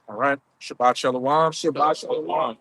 All right. Shabbat Shalawam. Shabbat Shalawam.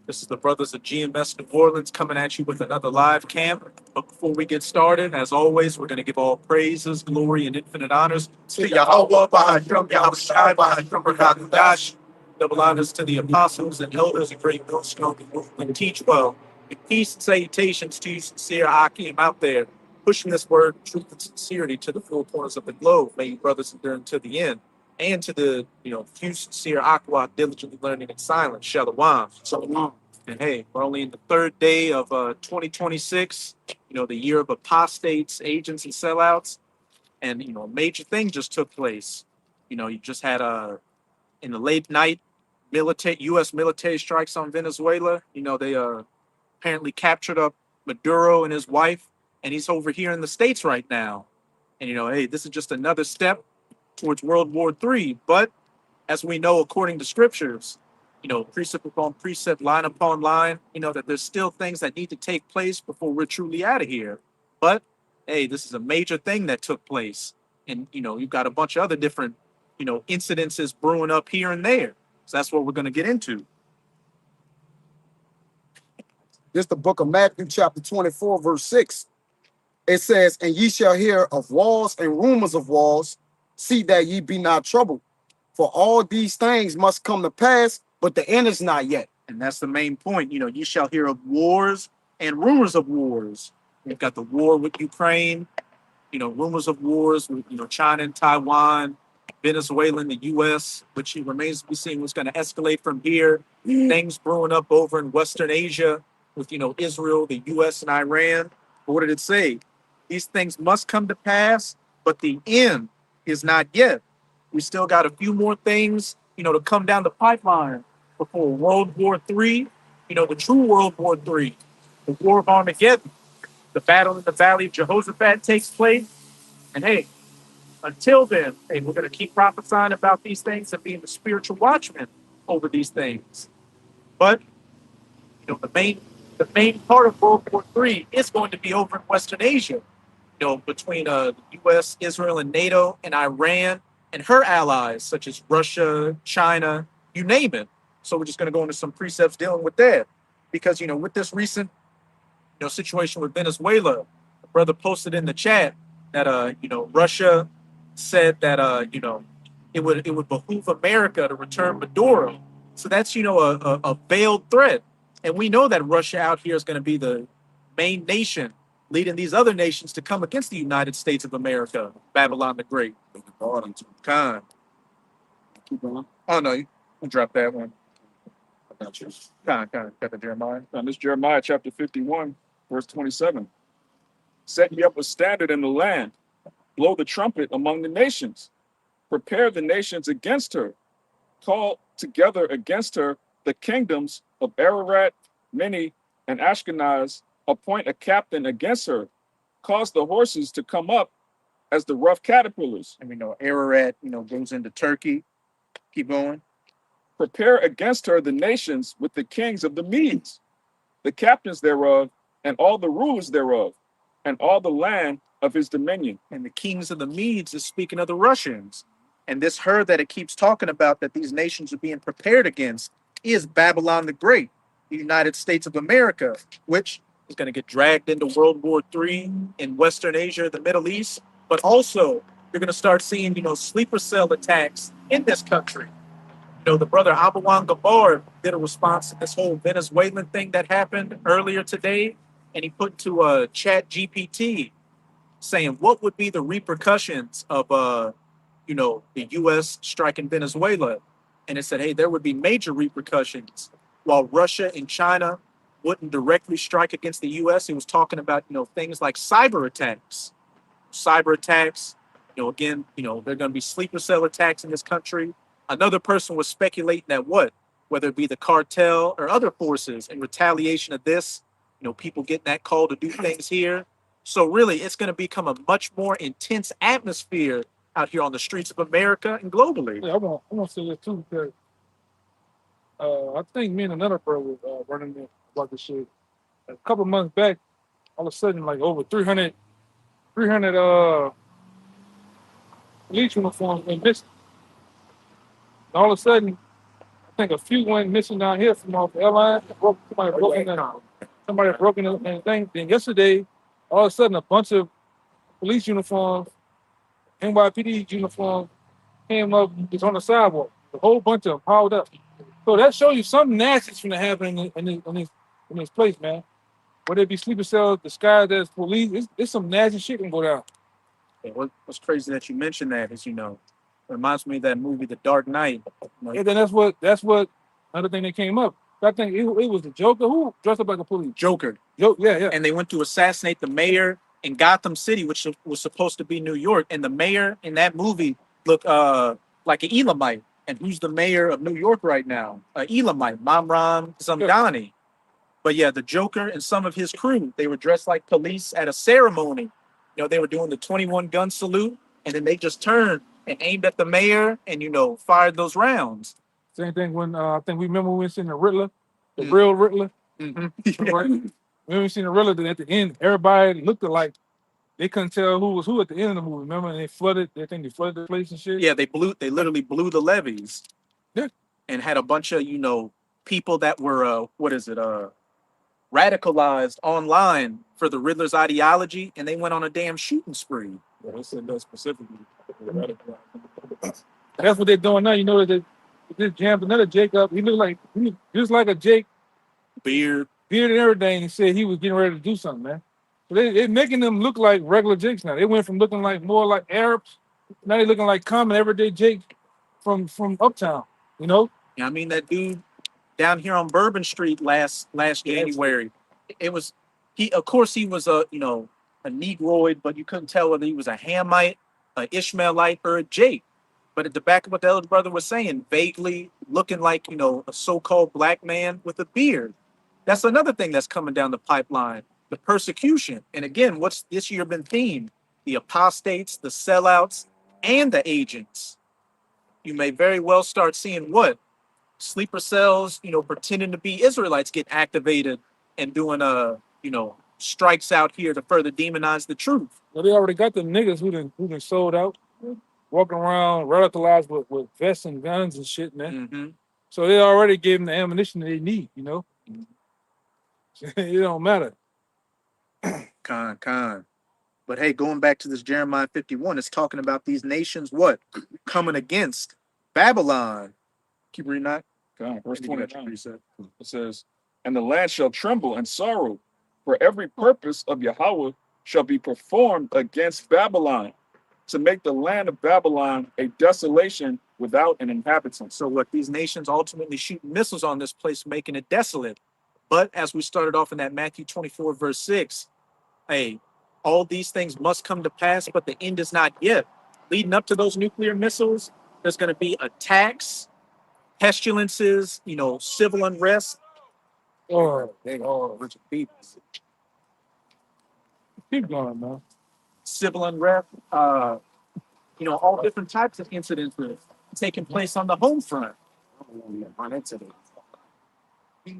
This is the brothers of GMS New Orleans coming at you with another live camp. But before we get started, as always, we're going to give all praises, glory, and infinite honors to YAHAWAH, bahasham, YAHAWASHI, bahasham, Dash. Double honors to the apostles and elders of Great Millstone and teach well. And peace and salutations to you, sincere Akim out there, pushing this word, truth, and sincerity to the four corners of the globe. May you brothers endure until the end. And to the, few sincere Aqua diligently learning in silence. Shalawam. Shalawam. And hey, we're only in the third day of 2026, the year of apostates, agents, and sellouts. And, a major thing just took place. You just had in the late night, U.S. military strikes on Venezuela. They apparently captured up Maduro and his wife, and he's over here in the States right now. And, hey, this is just another step towards World War III. But as we know, according to scriptures, precept upon precept, line upon line, that there's still things that need to take place before we're truly out of here. But hey, this is a major thing that took place. And, you've got a bunch of other different, incidences brewing up here and there. So that's what we're going to get into. This is the book of Matthew, chapter 24, verse 6. It says, "And ye shall hear of wars and rumors of wars. See that ye be not troubled. For all these things must come to pass, but the end is not yet." And that's the main point. You shall hear of wars and rumors of wars. We've got the war with Ukraine, rumors of wars with, China and Taiwan, Venezuela and the U.S., which remains to be seen what's going to escalate from here. Things brewing up over in Western Asia with, Israel, the U.S., and Iran. But what did it say? These things must come to pass, but the end is not yet. We still got a few more things, to come down the pipeline before World War III, the true World War III, the War of Armageddon, the battle in the Valley of Jehoshaphat takes place. And hey, until then, hey, we're going to keep prophesying about these things and being the spiritual watchmen over these things. But, the main part of World War III is going to be over in Western Asia, between the U.S., Israel, and NATO, and Iran, and her allies, such as Russia, China, you name it. So we're just going to go into some precepts dealing with that. Because, with this recent, situation with Venezuela, the brother posted in the chat that, Russia said that, it would behoove America to return Maduro. So that's, a veiled threat. And we know that Russia out here is going to be the main nation leading these other nations to come against the United States of America, Babylon the Great. Khan. Keep going. Oh, no, you drop that one. I got you. Khan, got the Jeremiah. And this Jeremiah chapter 51, verse 27. "Set ye up a standard in the land, blow the trumpet among the nations, prepare the nations against her, call together against her the kingdoms of Ararat, Mini, and Ashkenaz, appoint a captain against her, cause the horses to come up as the rough caterpillars. And we know Ararat, goes into Turkey. Keep going. Prepare against her the nations with the kings of the Medes, the captains thereof, and all the rulers thereof, and all the land of his dominion." And the kings of the Medes is speaking of the Russians. And this her that it keeps talking about that these nations are being prepared against is Babylon the Great, the United States of America, which is going to get dragged into World War III in Western Asia, the Middle East. But also, you're going to start seeing, sleeper cell attacks in this country. The brother Abawan Gabar did a response to this whole Venezuelan thing that happened earlier today. And he put to a chat GPT saying, what would be the repercussions of, the U.S. striking Venezuela? And it said, hey, there would be major repercussions. While Russia and China wouldn't directly strike against the U.S., he was talking about, things like cyber attacks. Again, there are going to be sleeper cell attacks in this country. Another person was speculating that whether it be the cartel or other forces in retaliation of this, people getting that call to do things here. So really, it's going to become a much more intense atmosphere out here on the streets of America and globally. Yeah, I want to say this too because I think me and another brother was running it about this shit. A couple months back, all of a sudden, like over 300 police uniforms went missing. all of a sudden, I think a few went missing down here from off the airline. Somebody broke in the thing. Then yesterday, all of a sudden, a bunch of police uniforms, NYPD uniforms came up. It's on the sidewalk. A whole bunch of them piled up. So that shows you something nasty's gonna happen in this place, man. Where there be sleeper cells disguised as police. It's some nasty shit can go down. Yeah, what's crazy that you mentioned that is, it reminds me of that movie, The Dark Knight. And then that's what another thing that came up. I think it was the Joker who dressed up like a police. Joker. Yeah. And they went to assassinate the mayor in Gotham City, which was supposed to be New York. And the mayor in that movie looked like an Elamite. And who's the mayor of New York right now? Elamite, Mamram Zamdani. But yeah, the Joker and some of his crew, they were dressed like police at a ceremony. They were doing the 21 gun salute, and then they just turned and aimed at the mayor and, fired those rounds. Same thing when I think we remember when we seen the Riddler, the real Riddler. Mm-hmm. Right? When we seen the Riddler, then at the end, everybody looked alike. They couldn't tell who was who at the end of the movie. Remember, and they flooded the place and shit. Yeah, they literally blew the levees. Yeah. And had a bunch of, people that were, radicalized online for the Riddler's ideology, and they went on a damn shooting spree. Yeah, they said that specifically. That's what they're doing now. They just jammed another Jake up. He looked just like a Jake. Beard and everything. He said he was getting ready to do something, man. So they're making them look like regular Jakes now. They went from looking like more like Arabs. Now they're looking like common everyday Jake from Uptown, Yeah, I mean, that dude down here on Bourbon Street last January, he was a Negroid, but you couldn't tell whether he was a Hamite, an Ishmaelite, or a Jake. But at the back of what the elder brother was saying, vaguely looking like, a so-called black man with a beard. That's another thing that's coming down the pipeline, the persecution. And again, what's this year been themed? The apostates, the sellouts, and the agents. You may very well start seeing what? Sleeper cells, pretending to be Israelites get activated and doing, strikes out here to further demonize the truth. Well, they already got the niggas who done sold out, walking around radicalized with vests and guns and shit, man. Mm-hmm. So they already gave them the ammunition they need, Mm-hmm. It don't matter. Con. But hey, going back to this Jeremiah 51, it's talking about these nations, what? Coming against Babylon. Keep reading that. Verse 29. It says, "And the land shall tremble and sorrow, for every purpose of Yahawah shall be performed against Babylon, to make the land of Babylon a desolation without an inhabitant." So what, these nations ultimately shoot missiles on this place, making it desolate. But as we started off in that Matthew 24, verse 6, hey, all these things must come to pass, but the end is not yet. Leading up to those nuclear missiles, there's going to be attacks, pestilences, civil unrest. Richard people. Keep going, man. Civil unrest, all different types of incidents taking place on the home front. On incident. You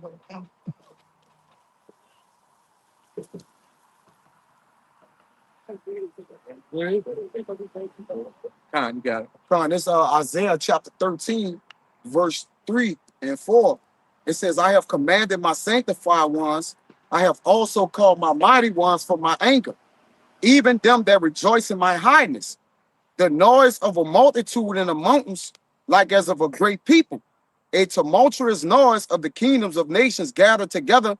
got it. Con, this Isaiah chapter 13, verse 3 and 4. It says, I have commanded my sanctified ones. I have also called my mighty ones for my anger, even them that rejoice in my highness. The noise of a multitude in the mountains, like as of a great people. A tumultuous noise of the kingdoms of nations gathered together.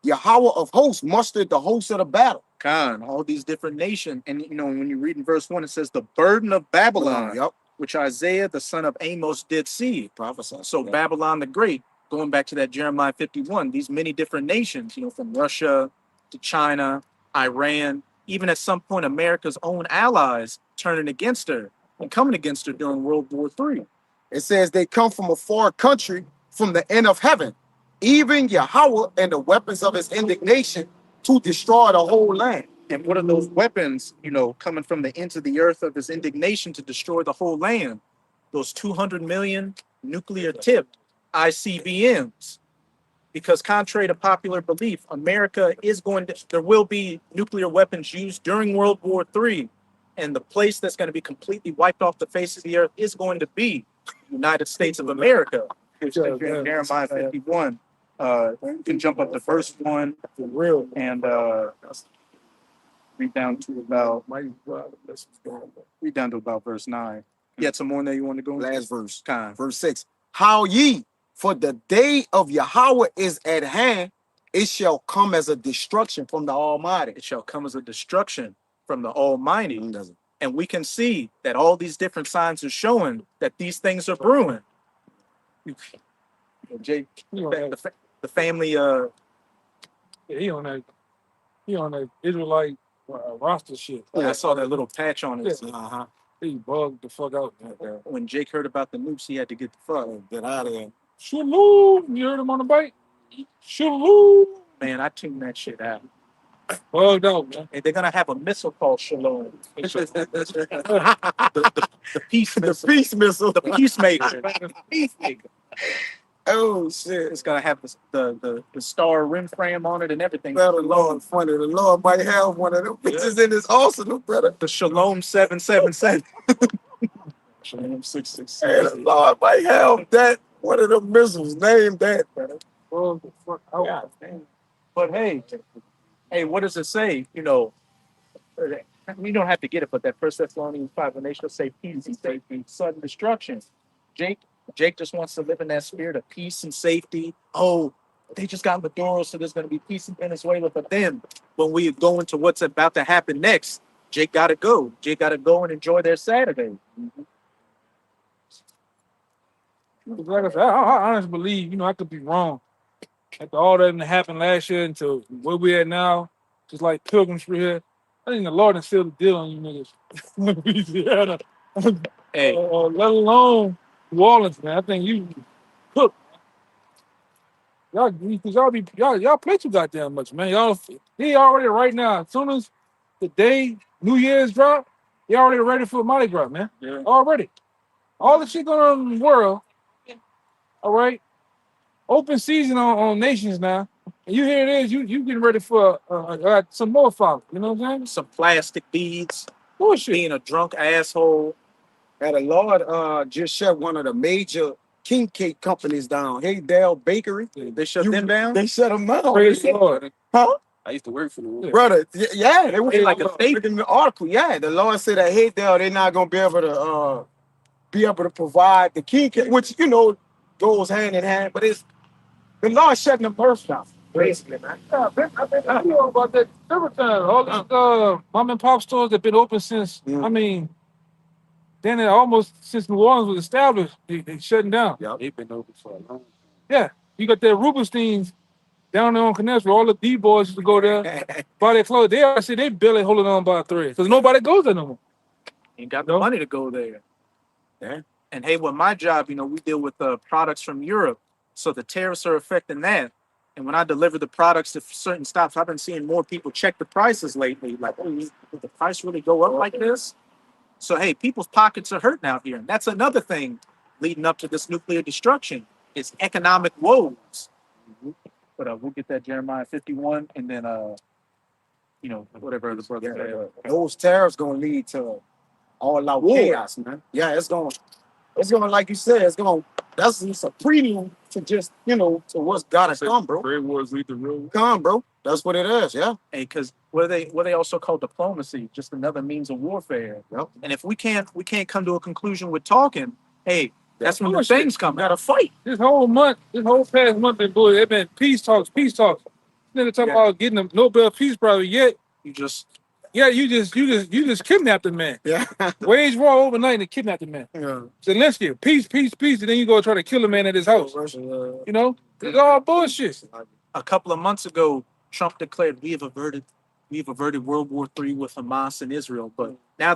Yahawah of hosts mustered the hosts of the battle. Con, all these different nations. And, when you read in verse 1, it says the burden of Babylon, which Isaiah, the son of Amos, did see. Prophesy. So Babylon the Great, going back to that Jeremiah 51, these many different nations, from Russia to China, Iran, even at some point, America's own allies turning against her and coming against her during World War III. It says they come from a far country, from the end of heaven, even Yahawah and the weapons of his indignation to destroy the whole land. And what are those weapons, coming from the ends of the earth of his indignation to destroy the whole land? Those 200 million nuclear tipped ICBMs. Because contrary to popular belief, there will be nuclear weapons used during World War III. And the place that's going to be completely wiped off the face of the earth is going to be United States of America. Yeah. Jeremiah 51. You can jump up to verse 1 For real. and read down to about verse 9. You had some more in there you want to go into? Last verse. Kind. Verse 6. How ye, for the day of Yahweh is at hand, it shall come as a destruction from the Almighty. It shall come as a destruction from the Almighty. And we can see that all these different signs are showing that these things are brewing. Jake, the family, Yeah, he on that Israelite roster shit. I saw that little patch on it. Uh-huh. He bugged the fuck out. When Jake heard about the nukes, he had to get the fuck Get out of there. Shalom. You heard him on the bike? Shalom. Man, I tuned that shit out. Bugged out, man. And they're gonna have a missile called Shalom. The peace The missile. peace missile. The peacemaker. Peacemaker. Oh shit. It's gonna have the star rim frame on it and everything. Brother Lord, funny. The Lord might have one of them bitches in his arsenal, brother. The Shalom 777. Shalom 666. And the Lord might have that one of them missiles named that, brother. Bugged the fuck out. Yeah, man. But hey, what does it say? You know, we don't have to get it, but that First Thessalonians 5, when they shall say peace and safety, sudden destruction. Jake just wants to live in that spirit of peace and safety. Oh, they just got Maduro, so there's going to be peace in Venezuela. But then when we go into what's about to happen next, Jake got to go. Jake got to go and enjoy their Saturday. Like I said, I honestly believe, I could be wrong. After all that happened last year until where we at now, just like pilgrims for here, I think the Lord has sealed the deal on you niggas. Louisiana. Hey, Let alone New Orleans, man. I think you cooked. Y'all play too goddamn much, man. They already right now. As soon as the day New Year's drop, they already ready for Mardi Gras, man. Yeah. Already. All the shit going on in the world. All right. Open season on nations now. And you hear it is, you getting ready for some more follow. You know what I'm saying? some plastic beads, Bullshit. being a drunk asshole. And the Lord just shut one of the major king cake companies down. Haydale Bakery. They shut them down. They shut them down. Praise the Lord. Huh? I used to work for them. Brother, yeah, they were They like a look state. in the article. Yeah, the Lord said that Haydale, they're not gonna be able to provide the king cake, which goes hand in hand, but it's the Lord shutting them births down. Basically, man. Yeah, I know about that several times. All these mom and pop stores that been open since, then almost since New Orleans was established, they shutting down. Yeah. They've been open for a long time. Yeah, you got that Rubenstein's down there on Canal, where all the D-boys used to go there, buy their clothes. I see they barely holding on by a thread because nobody goes there no more. Ain't got the money to go there. Yeah. And hey, with my job, we deal with products from Europe, so the tariffs are affecting that. And when I deliver the products to certain stops, I've been seeing more people check the prices lately. Like, oh, did the price really go up like this? So hey, people's pockets are hurting out here, and that's another thing leading up to this nuclear destruction is economic woes. But we'll get that Jeremiah 51, and then whatever the brother said. Those tariffs gonna lead to all out chaos, man. Yeah, it's gonna like you said, that's just a prelude to just to what's gotta come, bro. Trade wars lead to real. Come, bro. That's what it is, yeah. Hey, because what they also call diplomacy, just another means of warfare. Yep. And if we can't come to a conclusion with talking, hey, that's when the bullshit. things come. Gotta fight. This whole past month been bullshit. It been peace talks. Nigga talking about getting the Nobel Peace Prize, yet you just kidnapped the man. Yeah. Wage war overnight and kidnapped the man. Yeah. Zelensky, peace, and then you go try to kill a man at his house. It's all bullshit. A couple of months ago, Trump declared we have averted World War III with Hamas and Israel. But now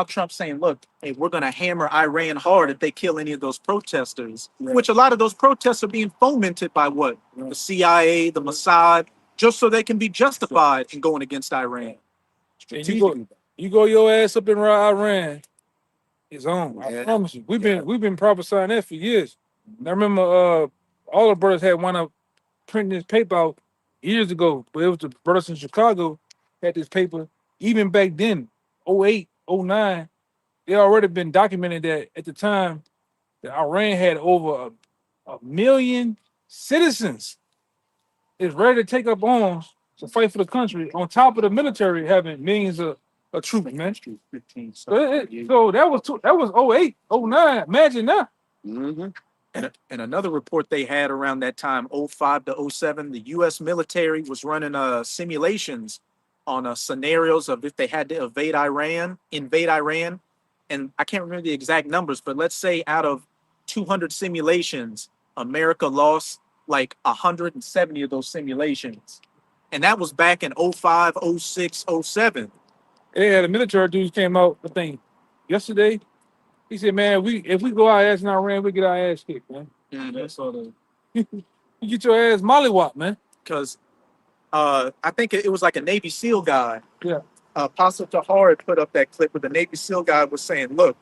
Trump's saying, look, hey, we're gonna hammer Iran hard if they kill any of those protesters. Right. Which a lot of those protests are being fomented by what? Right. The CIA, the Mossad, just so they can be justified in going against Iran. And you go your ass up in Iran, it's on. I promise you. We've been prophesying that for years. And I remember all the brothers had wound up printing this paper out years ago, but it was the brothers in Chicago had this paper. Even back then, 08, 09, they already been documented that at the time that Iran had over a million citizens is ready to take up arms to fight for the country, on top of the military having millions of troops, man. 15. So that was '08, '09. Imagine that. Mm-hmm. And another report they had around that time, '05 to '07, the U.S. military was running simulations on scenarios of if they had to invade Iran. And I can't remember the exact numbers, but let's say out of 200 simulations, America lost like 170 of those simulations. And that was back in '05, '06, '07. Yeah, the military dudes came out, I think, yesterday. He said, man, if we go our ass in Iran, we get our ass kicked, man. That's sort of You get your ass mollywop, man. Because I think it was like a Navy SEAL guy. Yeah. Apostle Tahar had put up that clip where the Navy SEAL guy was saying, look,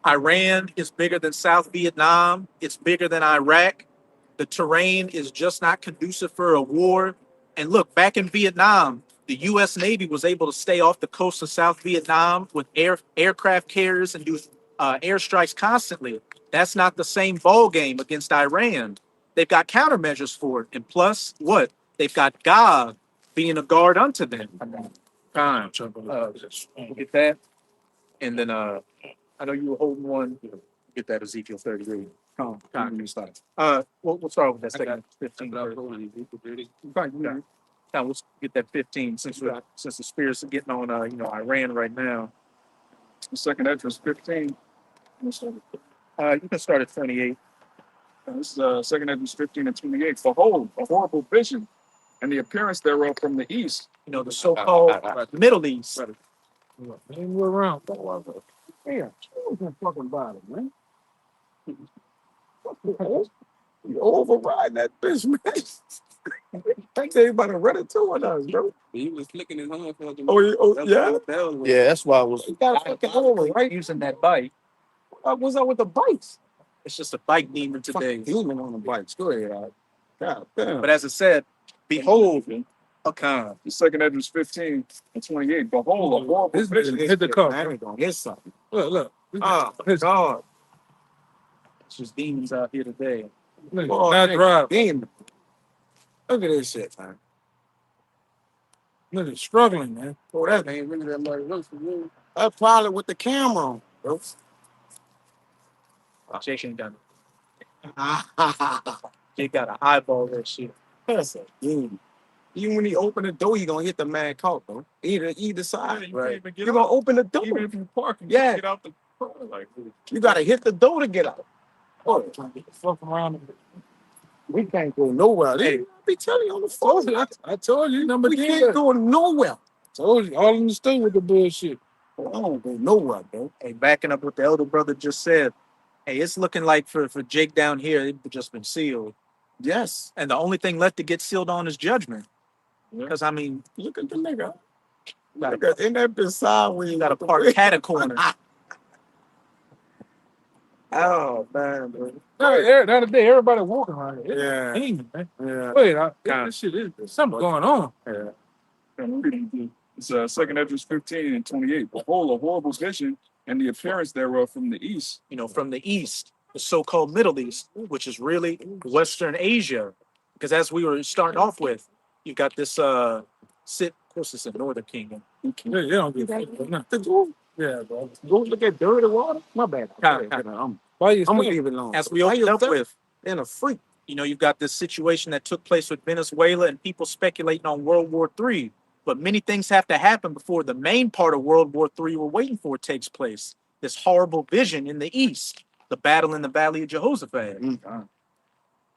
Iran is bigger than South Vietnam. It's bigger than Iraq. The terrain is just not conducive for a war. And look, back in Vietnam, the U.S. Navy was able to stay off the coast of South Vietnam with aircraft carriers and do airstrikes constantly. That's not the same ball game against Iran. They've got countermeasures for it. And plus, what? They've got God being a guard unto them. Time. Get that. And then I know you were holding one. Get that Ezekiel 38. We'll start with that second 15. Right, yeah. Now let's get that 15 since the spirits are getting on Iran right now. the second entrance 15. You can start at 28. This is second entrance 15 and 28. Behold, a horrible vision, and the appearance thereof from the east. You know, the so-called Middle East. Ain't go around. Yeah, fucking bottom, man. You override that bitch, man. Thanks everybody running to on us, bro. He was flicking his hand for the Yeah? Yeah, that's why I was. You got to fucking over, right? Using that bike. What's up with the bikes? It's just a bike demon today. Fucking demon on the bikes. Go ahead, all right. God damn. But as I said, behold, a con. The second entrance 15 and 28. Behold, a horrible This vision. bitch hit the car. Man, we gonna hit something. Look. Oh, His- God. It's just demons out here today. Look, Oh, not drive. demon. Look at this shit, man. Look, struggling, man. Oh, that ain't really that much work for you. That's probably with the camera on, bro. Jake ain't done it. Jake got to eyeball that shit. That's a demon. Even when he open the door, he gonna hit the man caught, though. Either side. You can't even get You're gonna out. open the door. Even if you park, you Yeah. can't get out the car. Like, You gotta hit the door to get out. Oh, Fuck around. we can't go nowhere. Hey. I be telling you on the phone. I told you, number We 10. can't go nowhere. Told you, all in the store with the bullshit. I don't go nowhere, bro. Hey, backing up what the elder brother just said. Hey, it's looking like for Jake down here, it's just been sealed. Yes. And the only thing left to get sealed on is judgment. Yeah. Because, I mean, Look at the nigga. Gotta- Look at in that bitch sideways. you got to park cat a corner. Oh, man, bro. The other day, everybody walking around here. Yeah. Demon, man. Yeah. Wait, God. this shit is there's something going on. it's second entrance 15 and 28. Behold, a horrible vision, and the appearance thereof from the east. You know, from the East, the so-called Middle East, which is really Western Asia. Because as we were starting off with, you got this, of course, it's a Northern Kingdom. Yeah, they don't give a fuck. No. Go Yeah, bro. look at dirty water. My bad. God. Why you I'm gonna saying? leave it alone. As we Why opened you up with, in a freak? you know, you've got this situation that took place with Venezuela and people speculating on World War III. But many things have to happen before the main part of World War III we're waiting for takes place. This horrible vision in the East, the battle in the Valley of Jehoshaphat.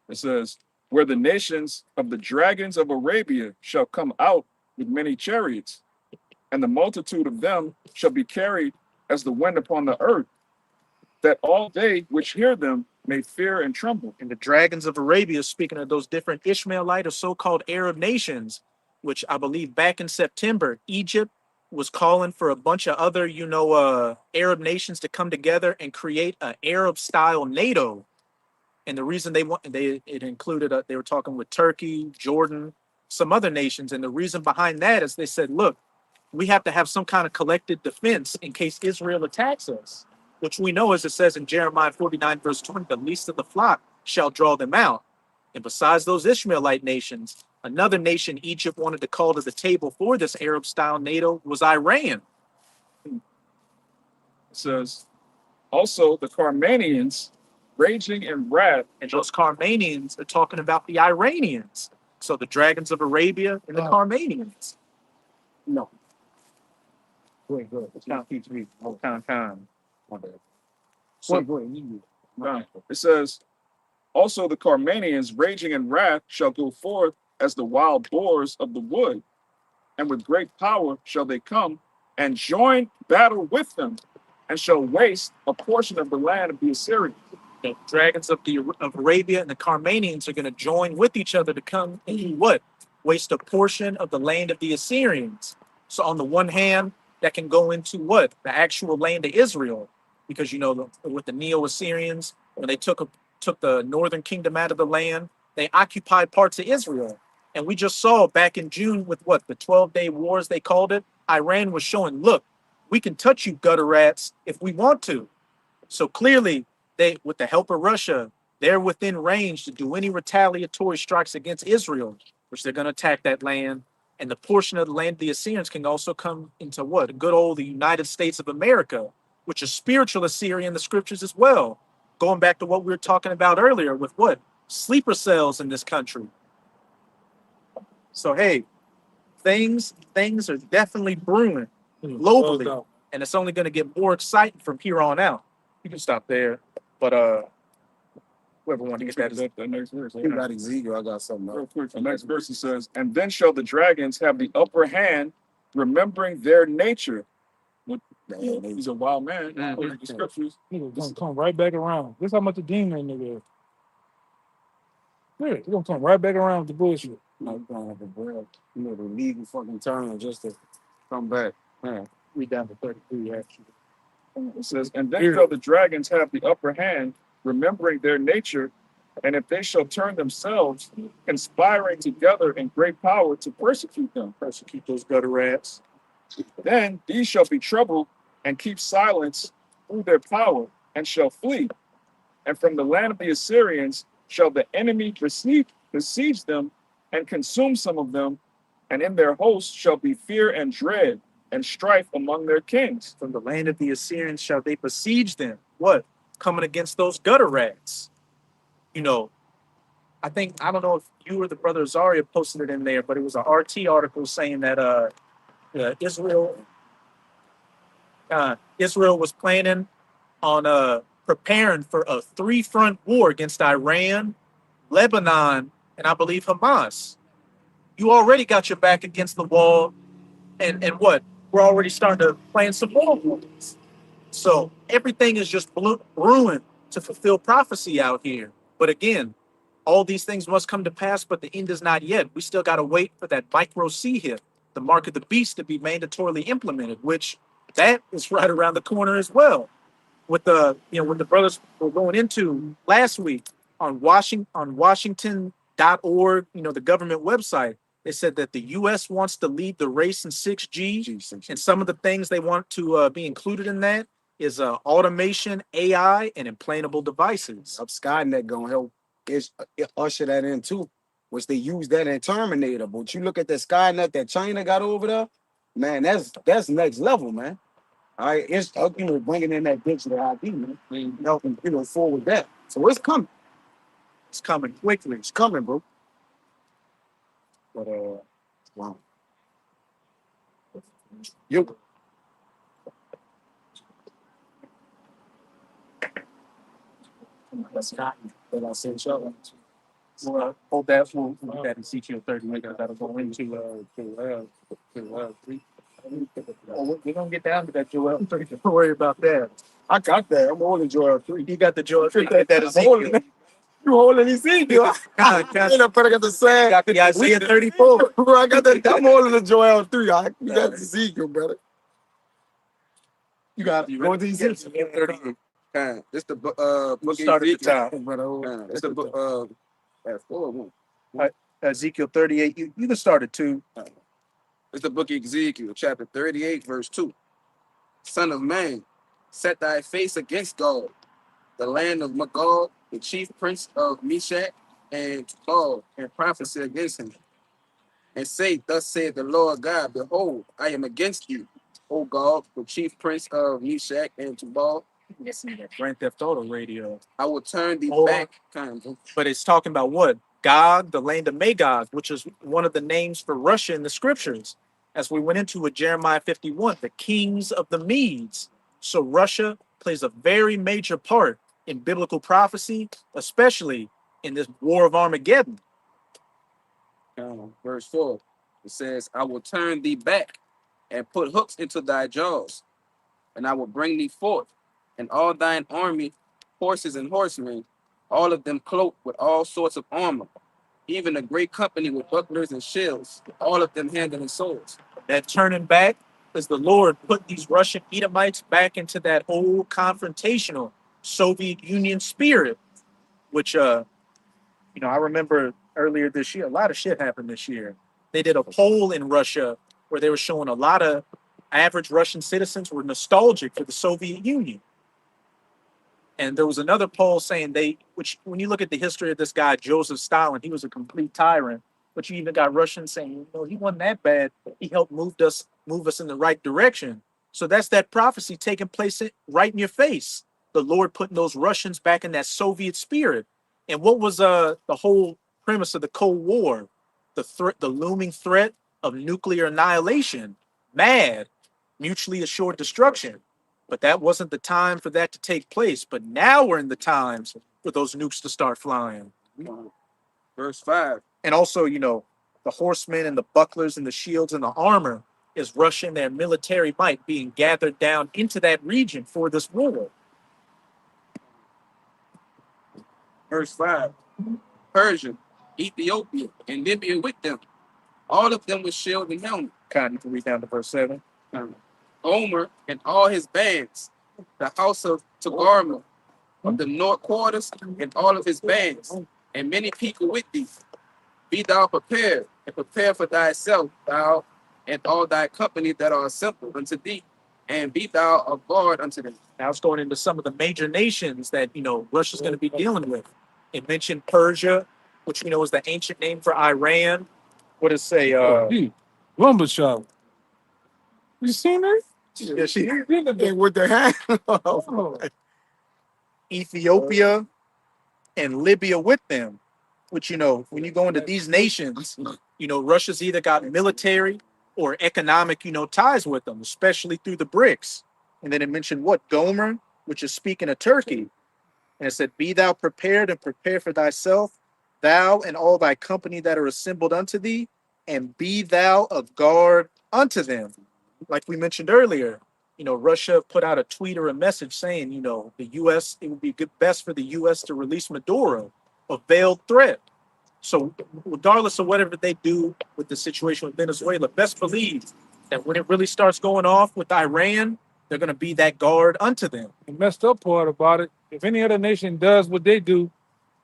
It says, where the nations of the dragons of Arabia shall come out with many chariots, and the multitude of them shall be carried as the wind upon the earth, that all they which hear them may fear and tremble. And the dragons of Arabia, speaking of those different Ishmaelite or so-called Arab nations, which I believe back in September, Egypt was calling for a bunch of other, Arab nations to come together and create an Arab-style NATO. And the reason it included, they were talking with Turkey, Jordan, some other nations. And the reason behind that is they said, look, we have to have some kind of collective defense in case Israel attacks us. which we know, as it says in Jeremiah 49, verse 20, the least of the flock shall draw them out. And besides those Ishmaelite nations, another nation Egypt wanted to call to the table for this Arab-style NATO was Iran. It says, also the Carmanians, raging in wrath, And those Carmanians are talking about the Iranians. So the dragons of Arabia and the Carmanians. No. Good. It's kind of keeps me kind. it says, also the Carmanians, raging in wrath, shall go forth as the wild boars of the wood, and with great power shall they come and join battle with them, and shall waste a portion of the land of the Assyrians. The dragons of Arabia and the Carmanians are going to join with each other to come and what? Waste a portion of the land of the Assyrians. So on the one hand, that can go into what? The actual land of Israel. Because, you know, with the Neo-Assyrians, when they took the northern kingdom out of the land, they occupied parts of Israel. And we just saw back in June with what? The 12-day wars, they called it. Iran was showing, look, we can touch you gutter rats if we want to. So clearly, they, with the help of Russia, they're within range to do any retaliatory strikes against Israel, which they're going to attack that land. And the portion of the land of the Assyrians can also come into what? Good old the United States of America, which is spiritual Assyria in the scriptures as well. Going back to what we were talking about earlier with what? Sleeper cells in this country. So, hey, things are definitely brewing globally. And it's only going to get more exciting from here on out. You can stop there. But whoever wants to get that next verse. You got Ezekiel. I got something Real else. quick, the next verse it says, and then shall the dragons have the upper hand, remembering their nature. He's a wild man. The scriptures. Nigga gonna come right back around. This how much a demon nigga is. Yeah, he's gonna come right back around with the bullshit. No, you don't have to bread. You know, the legal fucking turn just to come back. Man, we down to 33 actually. It says, and then shall the dragons have the upper hand, remembering their nature, and if they shall turn themselves, conspiring together in great power to persecute them, Persecute those gutter rats. then these shall be troubled and keep silence through their power, and shall flee. And from the land of the Assyrians shall the enemy besiege them and consume some of them, and in their hosts shall be fear and dread and strife among their kings. From the land of the Assyrians shall they besiege them. What? Coming against those gutter rats. You know, I don't know if you or the brother Azaria posted it in there, but it was an RT article saying that Israel was planning on preparing for a 3-front war against Iran, Lebanon, and I believe Hamas. You already got your back against the wall, and what? We're already starting to plan some more wars. So everything is just brewing to fulfill prophecy out here. But again, all these things must come to pass, but the end is not yet. We still got to wait for that micro C hit, the mark of the beast, to be mandatorily implemented, which that is right around the corner as well. With the what the brothers were going into last week on Washington.org, the government website, they said that the U.S. wants to lead the race in 6G, and some of the things they want to be included in that is automation, AI, and implantable devices. Skynet gonna help usher that in too, which they use that in Terminator. But you look at the Skynet that China got over there, man, that's next level, man. All right, it's bringing in that digital ID, man, helping forward that. So it's coming. It's coming quickly. It's coming, bro. But wow. You. That's cotton that I said show. Well, hold that for that Ezekiel 38 that'll go into 3. We're gonna get down to that Joel 3. Don't worry about that. I got that. I'm holding Joel 3. You got the Joel 3. Get that Ezekiel. You holding Ezekiel? I got the same. Got the Isaiah 34. Bro, I got that. I'm holding the Joel 3. You got Ezekiel, brother. You got Go to Ezekiel 38. This the book Start at the Ezekiel. top. It's the book Ezekiel 38. You can start at 2. it's the book of Ezekiel, chapter 38, verse 2. Son of man, set thy face against God, the land of Magog, the chief prince of Meshach and Tubal, and prophesy against him, and say, Thus saith the Lord God, Behold, I am against you, O God, the chief prince of Meshach and Tubal. Listen to that Grand Theft Auto radio. I will turn thee Hold on. back, kind of. But it's talking about what? Gog, the land of Magog, which is one of the names for Russia in the scriptures. As we went into with Jeremiah 51, the kings of the Medes. So Russia plays a very major part in biblical prophecy, especially in this war of Armageddon. Verse 4, it says, I will turn thee back and put hooks into thy jaws, and I will bring thee forth, and all thine army, horses and horsemen, all of them cloaked with all sorts of armor, even a great company with bucklers and shields, all of them handling swords. That turning back is the Lord put these Russian Edomites back into that whole confrontational Soviet Union spirit, which I remember earlier this year, a lot of shit happened this year. They did a poll in Russia where they were showing a lot of average Russian citizens were nostalgic for the Soviet Union. And there was another poll saying which when you look at the history of this guy, Joseph Stalin, he was a complete tyrant. But you even got Russians saying, he wasn't that bad. He helped move us in the right direction. So that's that prophecy taking place right in your face. The Lord putting those Russians back in that Soviet spirit. And what was the whole premise of the Cold War? The looming threat of nuclear annihilation, mutually assured destruction. But that wasn't the time for that to take place. But now we're in the times for those nukes to start flying. Verse 5. And also, the horsemen and the bucklers and the shields and the armor is Russian, their military might being gathered down into that region for this war. Verse 5. Persia, Ethiopia, and Libya with them, all of them with shield and helmet. Kind of read down to verse 7. Omer and all his bands, the house of Togarmah, of the north quarters, and all of his bands, and many people with thee. Be thou prepared, and prepare for thyself, thou and all thy company that are assembled unto thee, and be thou a guard unto them. Now it's going into some of the major nations that, Russia's going to be dealing with. It mentioned Persia, which we know is the ancient name for Iran. What does it say? Lumber shop. You seen that? Yeah, And with the hand. Ethiopia and Libya with them, which, when you go into these nations, Russia's either got military or economic, ties with them, especially through the BRICS. And then it mentioned Gomer, which is speaking of Turkey. And it said, be thou prepared and prepare for thyself, thou and all thy company that are assembled unto thee, and be thou a guard unto them. Like we mentioned earlier, Russia put out a tweet or a message saying, the U.S., it would be best for the U.S. to release Maduro, a veiled threat. So regardless of whatever they do with the situation with Venezuela, best believe that when it really starts going off with Iran, they're going to be that guard unto them. The messed up part about it, if any other nation does what they do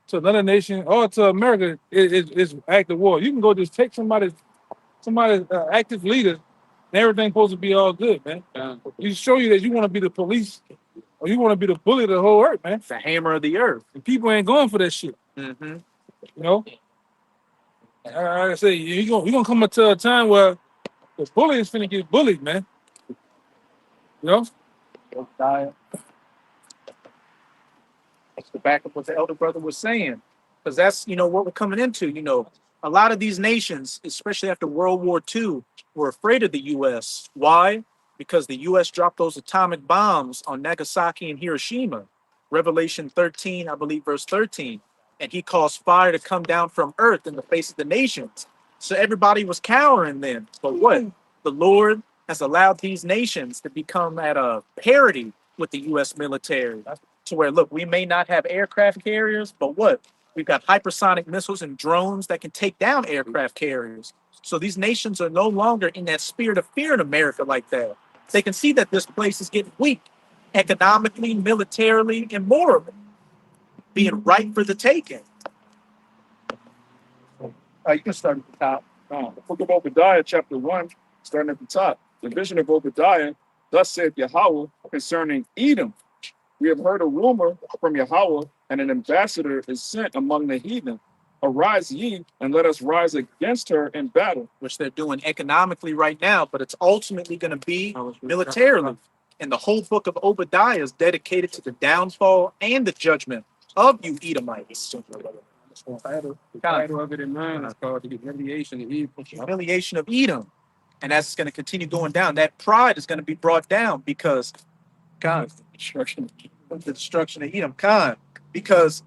to another nation or to America, it's act of war. You can go just take somebody's active leader, and everything's supposed to be all good, man. You show you that you want to be the police or you want to be the bully of the whole earth, man. It's the hammer of the earth. And people ain't going for that shit. Mm-hmm. Like I say, you're gonna come up to a time where the bully is finna get bullied, man. That's the back of what the elder brother was saying. Because that's, what we're coming into. A lot of these nations, especially after World War II, were afraid of the U.S. Why? Because the U.S. dropped those atomic bombs on Nagasaki and Hiroshima. Revelation 13, I believe, verse 13. And he caused fire to come down from earth in the face of the nations. So everybody was cowering then. But what? The Lord has allowed these nations to become at a parity with the U.S. military. To where, look, we may not have aircraft carriers, but what? We've got hypersonic missiles and drones that can take down aircraft carriers. So these nations are no longer in that spirit of fear in America like that. They can see that this place is getting weak economically, militarily, and morally, being ripe for the taking. You can start at the top. The book of Obadiah, chapter 1, starting at the top. The vision of Obadiah, thus saith Yahawah, concerning Edom, we have heard a rumor from Yahweh, and an ambassador is sent among the heathen. Arise ye, and let us rise against her in battle. which they're doing economically right now, but it's ultimately going to be militarily. And the whole book of Obadiah is dedicated to the downfall and the judgment of you Edomites. The title of it in mind is called the humiliation of Edom. Humiliation of Edom. And that's going to continue going down. That pride is going to be brought down because God, the destruction of Edom, Khan, because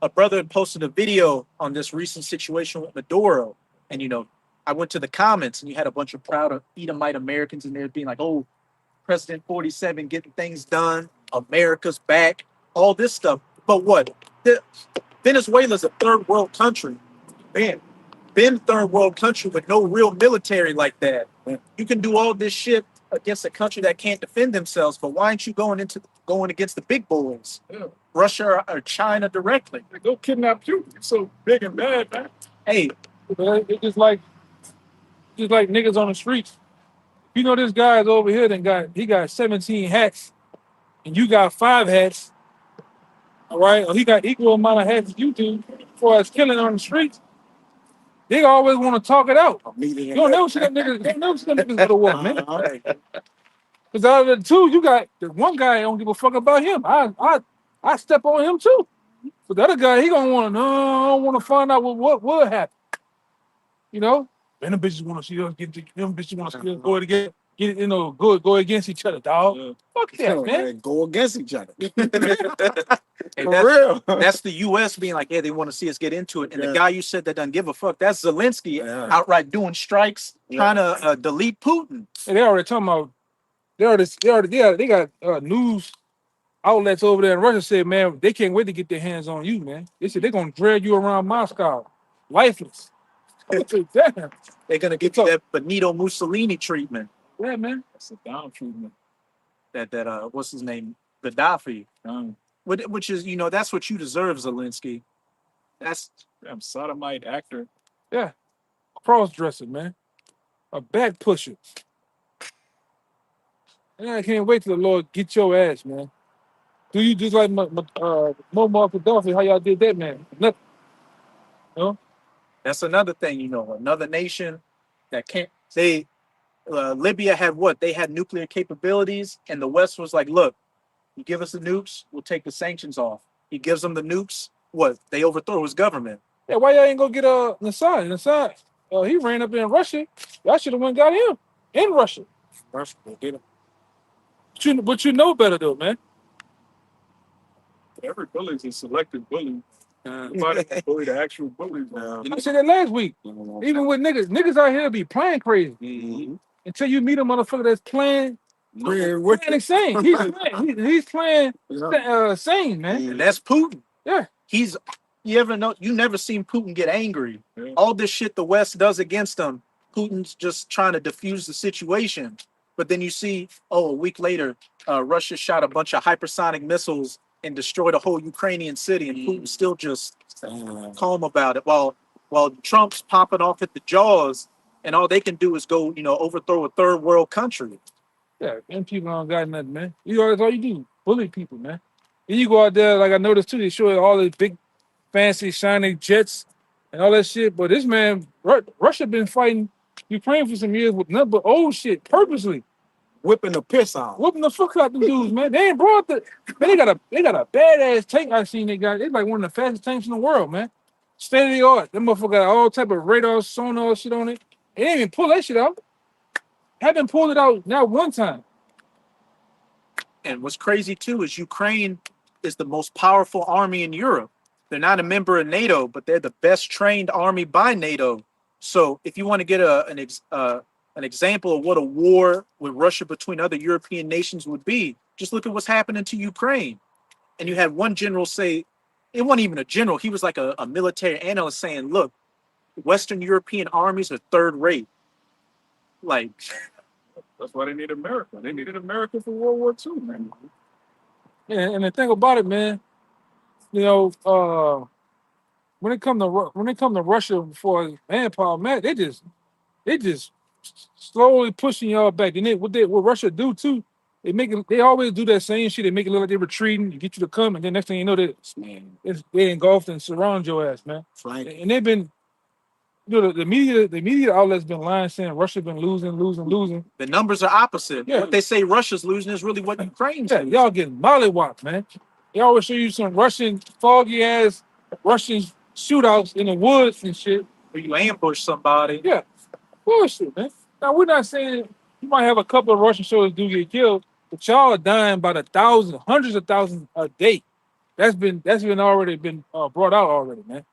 a brother had posted a video on this recent situation with Maduro, and I went to the comments, and you had a bunch of proud Edomite Americans in there being like, "Oh, President 47 getting things done, America's back, all this stuff." But what? Venezuela's a third world country, man. Been third world country with no real military like that. You can do all this shit against a country that can't defend themselves, but why aren't you going against the big boys, Yeah. Russia or China directly? They go kidnap you. You're so big and bad, man. Hey, It's just like niggas on the streets. You know this guy's over here he got 17 hats and you got 5 hats. All right, or he got equal amount of hats as you do for us killing on the streets. They always want to talk it out. You don't never see them niggas go to war, man. Because out of the two, you got the one guy don't give a fuck about him. I step on him too. But the other guy, he gonna want to find out what would happen. And them bitches want to see us go against go against each other, dog. Yeah. Fuck that, man. Go against each other. Hey, For that's, real. that's the U.S. being like, yeah, they want to see us get into it. And the guy you said that doesn't give a fuck, that's Zelensky outright doing strikes, trying to delete Putin. And they already talking about. They got news outlets over there in Russia said, man, they can't wait to get their hands on you, man. They said they're gonna drag you around Moscow, lifeless. Damn. They're gonna give you that Benito Mussolini treatment. Yeah, man. That's a down treatment. That what's his name, Gaddafi. Which is that's what you deserve, Zelensky. That's Damn sodomite actor. Yeah, cross dresser, man, a back pusher. And I can't wait till the Lord get your ass, man. Do you just like Muammar Gaddafi? How y'all did that, man? Nothing. that's another thing. Another nation that can't. Libya had what? They had nuclear capabilities, and the West was like, look, you give us the nukes, we'll take the sanctions off. He gives them the nukes, what? They overthrow his government. Yeah, why y'all ain't go get Nassad? Nassad, he ran up in Russia. Y'all should have went and got him in Russia. Russia, go get him. But you know better though, man. Every bully is a selective bully. Nobody can bully the actual bullies. I said that last week. Even with niggas out here be playing crazy until you meet a motherfucker that's playing insane. He's playing sane, man. And that's Putin. Yeah. You never seen Putin get angry. Yeah. All this shit the West does against him, Putin's just trying to diffuse the situation. But then you see, a week later, Russia shot a bunch of hypersonic missiles and destroyed a whole Ukrainian city, and Putin's still just calm about it. While Trump's popping off at the jaws, and all they can do is go, overthrow a third world country. Yeah, them people don't got nothing, man. That's all you do, bully people, man. Then you go out there, like I noticed too, they show you all these big, fancy, shiny jets and all that shit. But this man, Russia been fighting Ukraine for some years with nothing but old shit, purposely. Whipping the piss out. Whooping the fuck out them dudes, man. They ain't brought man, they got a badass tank I seen they got. It's like one of the fastest tanks in the world, man. State of the art. Them motherfucker got all type of radar, sonar shit on it. They didn't even pull that shit out. Haven't pulled it out not one time. And what's crazy too is Ukraine is the most powerful army in Europe. They're not a member of NATO, but they're the best trained army by NATO. So if you want to get an example of what a war with Russia between other European nations would be, just look at what's happening to Ukraine. And you had one general say, it wasn't even a general, he was like a military analyst saying, look, Western European armies are third rate. Like, That's why they need America. They needed America for World War II, man. Yeah, and the thing about it, man, when it come to Russia for manpower, man, they just slowly pushing y'all back. And what Russia do too, They always do that same shit. They make it look like they're retreating. You get you to come, and then next thing you know, they engulfed and surround your ass, man. Flank. And they've been, the media outlets been lying, saying Russia been losing. The numbers are opposite. Yeah. What they say Russia's losing is really what Ukraine's Yeah, losing. y'all getting mollywopped, man. They always show you some Russian foggy ass Russian shootouts in the woods and shit. Where you ambush somebody. Yeah, bullshit, man. Now we're not saying you might have a couple of Russian soldiers do get killed, but y'all are dying by the thousands, hundreds of thousands a day. That's been already been brought out already, man.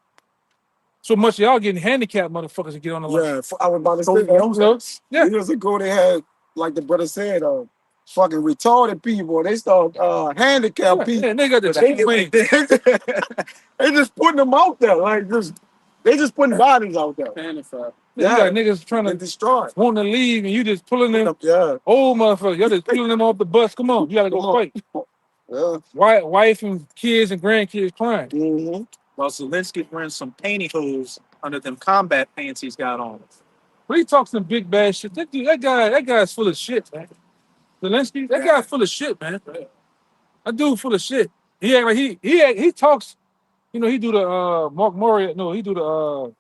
So much y'all getting handicapped motherfuckers to get on the line. Yeah, I was about to say You know? that. Yeah. Years ago, they had, like the brother said, fucking retarded people. They start handicapped people. Yeah, they got the chain link. They just putting them out there, like they just putting bodies out there. Panified. You got niggas trying They to destroy. want to leave, and you just pulling them Yeah, old motherfuckers. Y'all just pulling them off the bus. Come on, you gotta go Come on. fight. yeah. Wife and kids and grandkids crying. Mm-hmm. While Zelensky's wearing some pantyhose under them combat pants he's got on. But he talks some big bad shit. That guy's full of shit, man. Zelensky, that guy's full of shit, man. That dude full of shit. He act like he talks. You know, he do the Mark Murray. No, he do the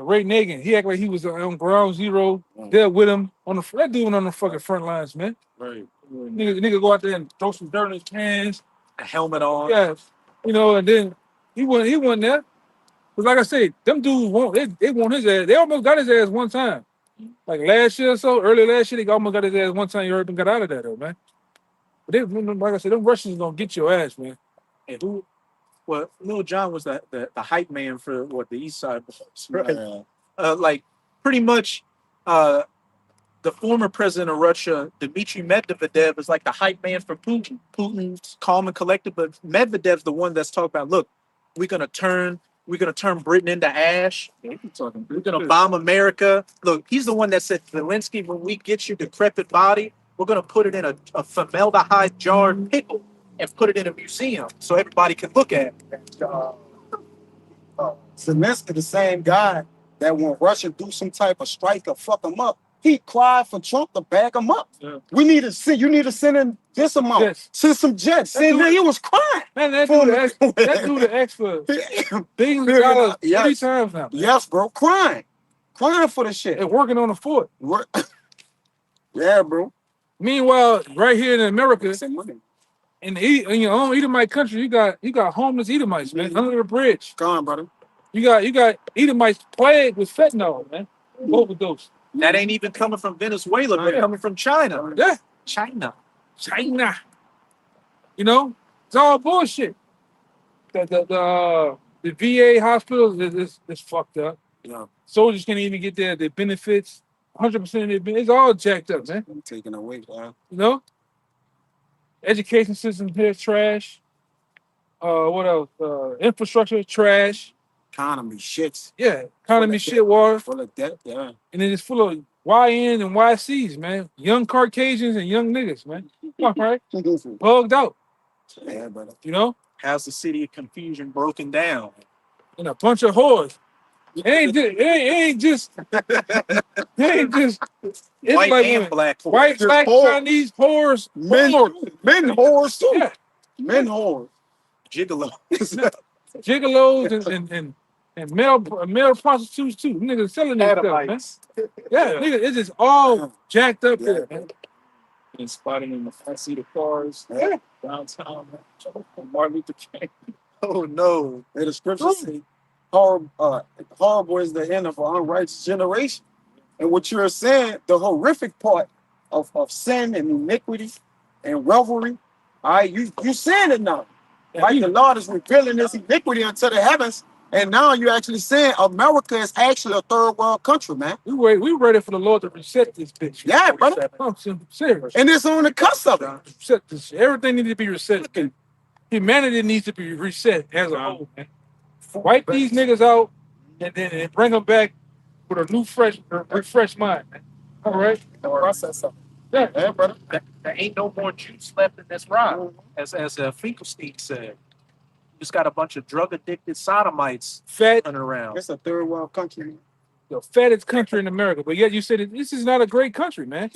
Ray Nagin. He act like he was on ground zero there with him on that dude on the fucking front lines, man. Right. Nigga go out there and throw some dirt in his pants. A helmet on. Yeah, you know, and then he wasn't there. But like I said, them dudes they want his ass. They almost got his ass one time. Like last year or so, early last year, they almost got his ass one time. You heard them got out of that though, man. But they, like I said, them Russians gonna get your ass, man. And who? Well, Lil John was the hype man for what the East Side was, right? Yeah. Like pretty much, the former president of Russia, Dmitry Medvedev, is like the hype man for Putin. Putin's calm and collected, but Medvedev's the one that's talking about, look, we're gonna turn Britain into ash. We're gonna bomb America. Look, he's the one that said, Zelensky, when we get your decrepit body, we're gonna put it in a formaldehyde jarred pickle and put it in a museum so everybody can look at it. Zelensky, the same guy that when Russia do some type of strike or fuck him up, he cried for Trump to back him up. Yeah. You need to send in this amount. Yes. Send some jets. He was crying. Man, that dude asked for billions of dollars 3 times now. Yes, bro. Crying for the shit. And working on the fort. Yeah, bro. Meanwhile, right here in America, Send money. in your own Edomite country, you got homeless Edomites, man, under the bridge. Come on, brother. You got Edomites plagued with fentanyl, man. Overdose. That ain't even coming from Venezuela, but coming from China. Yeah. China. You know, it's all bullshit. The VA hospitals is fucked up. Yeah. Soldiers can't even get their benefits. 100% of their benefits. It's all jacked up, man. Taking away, man. You know? Education system here, trash. What else? Infrastructure, trash. Economy shits. Yeah, economy shit, water. Full of debt, yeah. And then it's full of YN and YCs, man. Young Caucasians and young niggas, man. Come on, right? Bugged out. Yeah, brother. You know? How's the city of confusion broken down? And a bunch of whores. It ain't just. It's White like and black. white, black, whore. Chinese whores. Men whores too. Yeah. Men whores. Gigolo. Gigolos and male prostitutes too. Niggas selling that stuff, man. Yeah, nigga, it's just all jacked up there, man. And spotted in the front seat of cars Yeah. downtown. Martin Luther King. Oh no. And the scriptures say, horrible is the end of an unrighteous generation. And what you're saying, the horrific part of sin and iniquity and revelry, all right, you saying it now. Like the Lord is revealing this iniquity unto the heavens, and now you're actually saying America is actually a third world country, man. We ready for the Lord to reset this bitch. Yeah, brother. I'm serious. And it's on the cusp of it. Reset this shit. Everything needs to be reset. Humanity needs to be reset as a whole, man. Wipe these niggas out and then bring them back with a new, refreshed mind, man. All right? Process something. Yeah, brother. There ain't no more juice left in this rock, as Finkelstein said. You just got a bunch of drug addicted sodomites fat, running around. It's a third world country. the fattest country in America, but yet you said this is not a great country, man.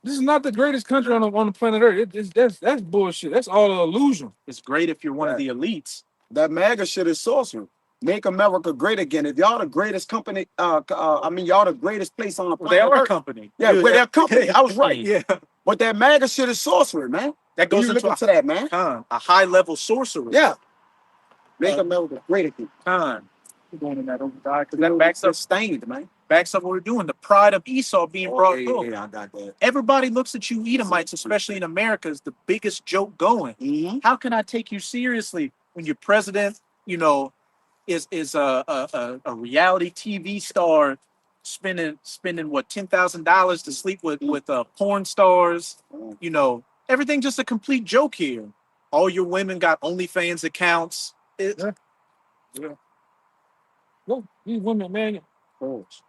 This is not the greatest country on the planet Earth. That's bullshit. That's all an illusion. It's great if you're one of the elites. That MAGA shit is sorcery. Make America great again. If y'all the greatest company, I mean, y'all the greatest place on the Well, they planet are a Earth. company. Yeah, well, they're a company. I was right. Yeah. But that MAGA shit is sorcery, man. That goes You into look into that, man. a high level sorcery. Yeah. Make America great again. We're going in that overdrive because that backs up stained, man. backs up what we're doing. The pride of Esau being brought Yeah, home. yeah, I got that. Everybody looks at you Edomites, especially in America, as the biggest joke going. Mm-hmm. How can I take you seriously when your president, you know, is a reality TV star spending what $10,000 to sleep with porn stars? You know, everything just a complete joke here. All your women got OnlyFans accounts. Look, these women, man.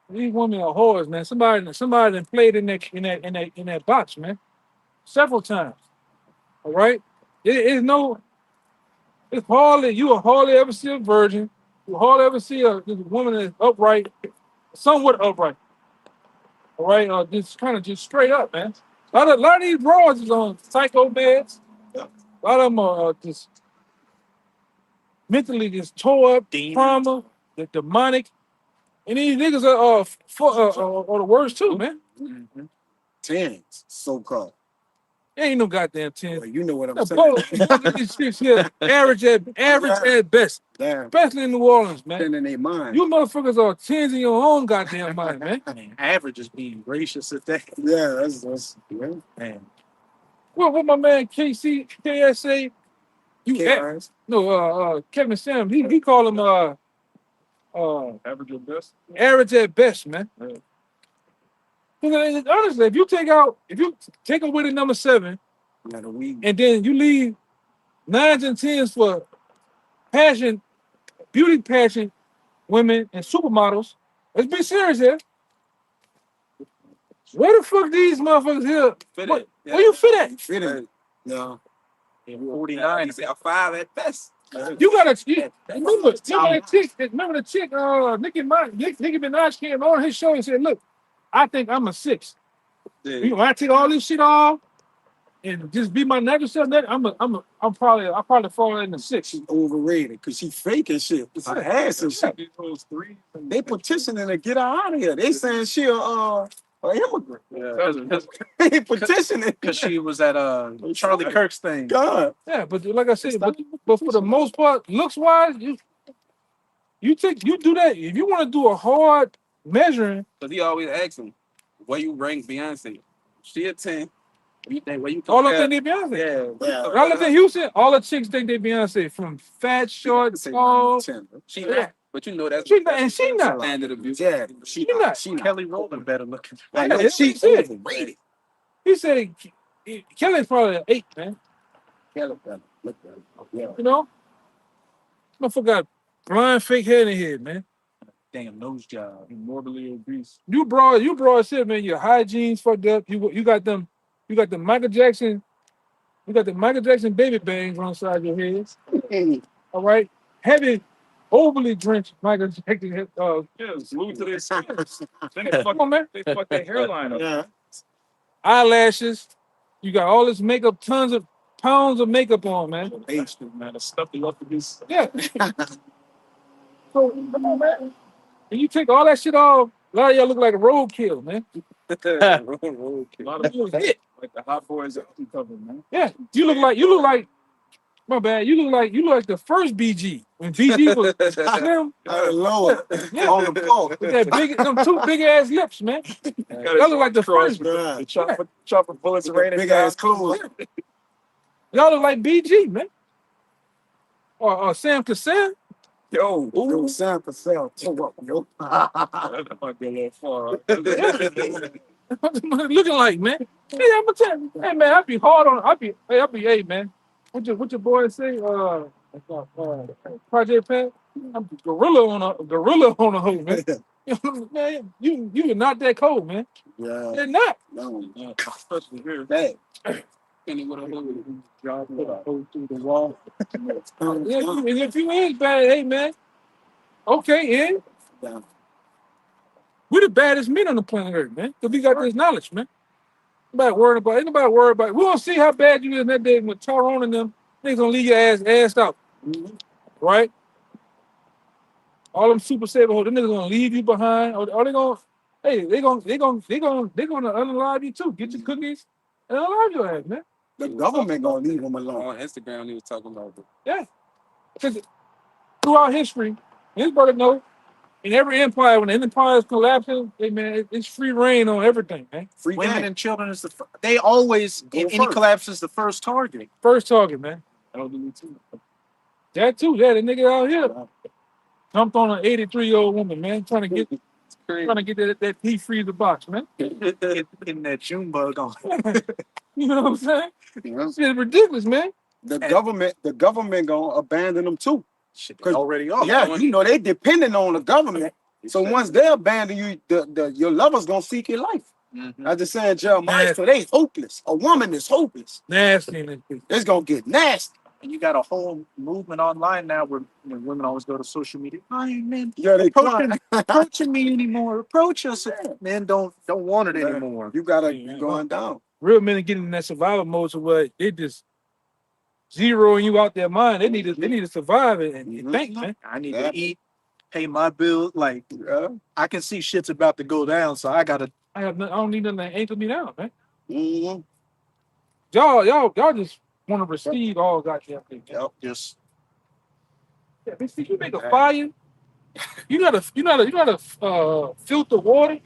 These women are whores, man. Somebody done played in that box, man, several times. All right, it's hardly you will hardly ever see a virgin. You hardly ever see a woman that's upright, somewhat upright. All right, just kind of just straight up, man. A lot of these broads is on psycho meds. A lot of them are just mentally just tore up, trauma, the demonic. And these niggas are the worst too, man. Mm-hmm. Tens, so-called. There ain't no goddamn 10. Well, you know what I'm Both saying. of these chicks here, average at best, Damn. especially in New Orleans, man. Been in their mind. You motherfuckers are 10s in your own goddamn mind, man. Man, average is being gracious at that. Yeah, that's yeah. Man, Well, what my man KSA, Kevin Sam, he call him Average or best? average at best, man. Yeah. Because honestly, if you take away the number 7, Yeah, the weed. and then you leave 9s and 10s for beauty pageant women and supermodels. Let's be serious here. Where the fuck these motherfuckers here? Where you fit at? Fit in. Yeah. 49 is a 5 at best. You gotta remember the chick, Nicki Minaj came on his show and said, look, I think I'm a 6. When I take all this shit off and just be my natural self, I'll probably fall in the 6. She's overrated because she faking shit. Her ass and shit. They petitioning to get her out of here. They saying she a immigrant. They petitioning Because she was at Charlie Kirk's thing. God. Yeah, but like I said, but for the most part, looks wise, you do that. If you want to do a hard measuring, Because he always asks him, where you rank Beyonce? She a 10. Where you all of compare- them they Beyonce. Yeah. When I lived in Houston, all the chicks think they Beyonce, from fat, short, tall. She not. But you know that's She not, and she not. standard of beauty. Yeah, She not. Kelly Rowland better looking. I know Yeah, she that's it. overrated. He said Kelly's probably an 8, man. Kelly, look at her. Yeah. You know, motherfucker got blind fake head in here, man. Damn nose job. Morbidly obese. You broad shit, man. Your hygiene's fucked up. You got them. You got the Michael Jackson. You got the Michael Jackson baby bangs on the side of your head. All right, heavy, overly drenched Michael Jackson. Yeah, it's glued to their skin. Then they Come on, man. fuck their hairline up. Yeah. Eyelashes. You got all this makeup, tons of pounds of makeup on, man. Bastard, man. The stuff they love to be. Yeah. So come on, man. And you take all that shit off, a lot of y'all look like a roadkill, man. A lot of people like the Hot Boys album cover, man. Yeah, you look like. My bad. You look like the first BG when BG was slim. Lord. Yeah. On the floor. With that them 2 big ass lips, man. Y'all look like the first. Yeah. The chopper bullets raining Big down. ass clothes. Y'all look like BG, man. Or Sam Cassell. Yo, Yo, Sam Cassell. Yo. that might be a little far. Looking like, man. Hey, I'm gonna tell you, hey man, I be hard on. Hey man. What your boy say? Project Pat. I'm gorilla on a hoe, man. Man, you are not that cold, man. Yeah. They're not. No. Especially here. Bad. Kenny with a hood. Job with a hole through the wall. And if you ain't bad, hey man. Okay, yeah. Yeah. We're the baddest men on the planet Earth, man. Because we got this knowledge, man. Nobody worried about. Ain't nobody worried about. We gonna see how bad you is that day with Tyrone and them. Niggas gonna leave your ass out, right? All them super saver hoes, them niggas gonna leave you behind. Or they gonna, hey, they gonna unalive you too. Get your cookies and unalive your ass, man. The government gonna leave them alone. On Instagram, he was talking about it. Yeah, because throughout history, his brother know. In every empire, when the empire is collapsing, hey man, it's free reign on everything, man. Free Women game. and children is they always Go in any first. collapse is the first target. First target, man. Elderly too. That too, yeah, the nigga out here jumped on an 83-year-old woman, man, trying to get that deep freezer box, man. Getting that June bug on. You know what I'm saying? Yeah. Shit ridiculous, man. The government gonna abandon them too. Shit, they 'Cause- already are. Yeah, you know they depending on the government. So once they abandon you, your lovers gonna seek your life. Mhm. I just saying Jeremiah, Yeah. so they hopeless. A woman is hopeless. Nasty in this bitch. It's gonna get nasty. And you got a whole movement online now where women always go to social media. I ain't men Yeah, they approaching me anymore. Approach us. Men don't want it anymore. You gotta you going down. Real men are getting in that survival mode to where they just zeroing you out their mind. They need to survive it and think, man. I need Yeah. to eat, pay my bills. Like Yeah. I can see shit's about to go down, so I gotta. I don't need nothing to anchor me down, man. Mhm. Y'all just want to receive all goddamn things. Just Yeah, bitch, see, you make a fire. You gotta filter water.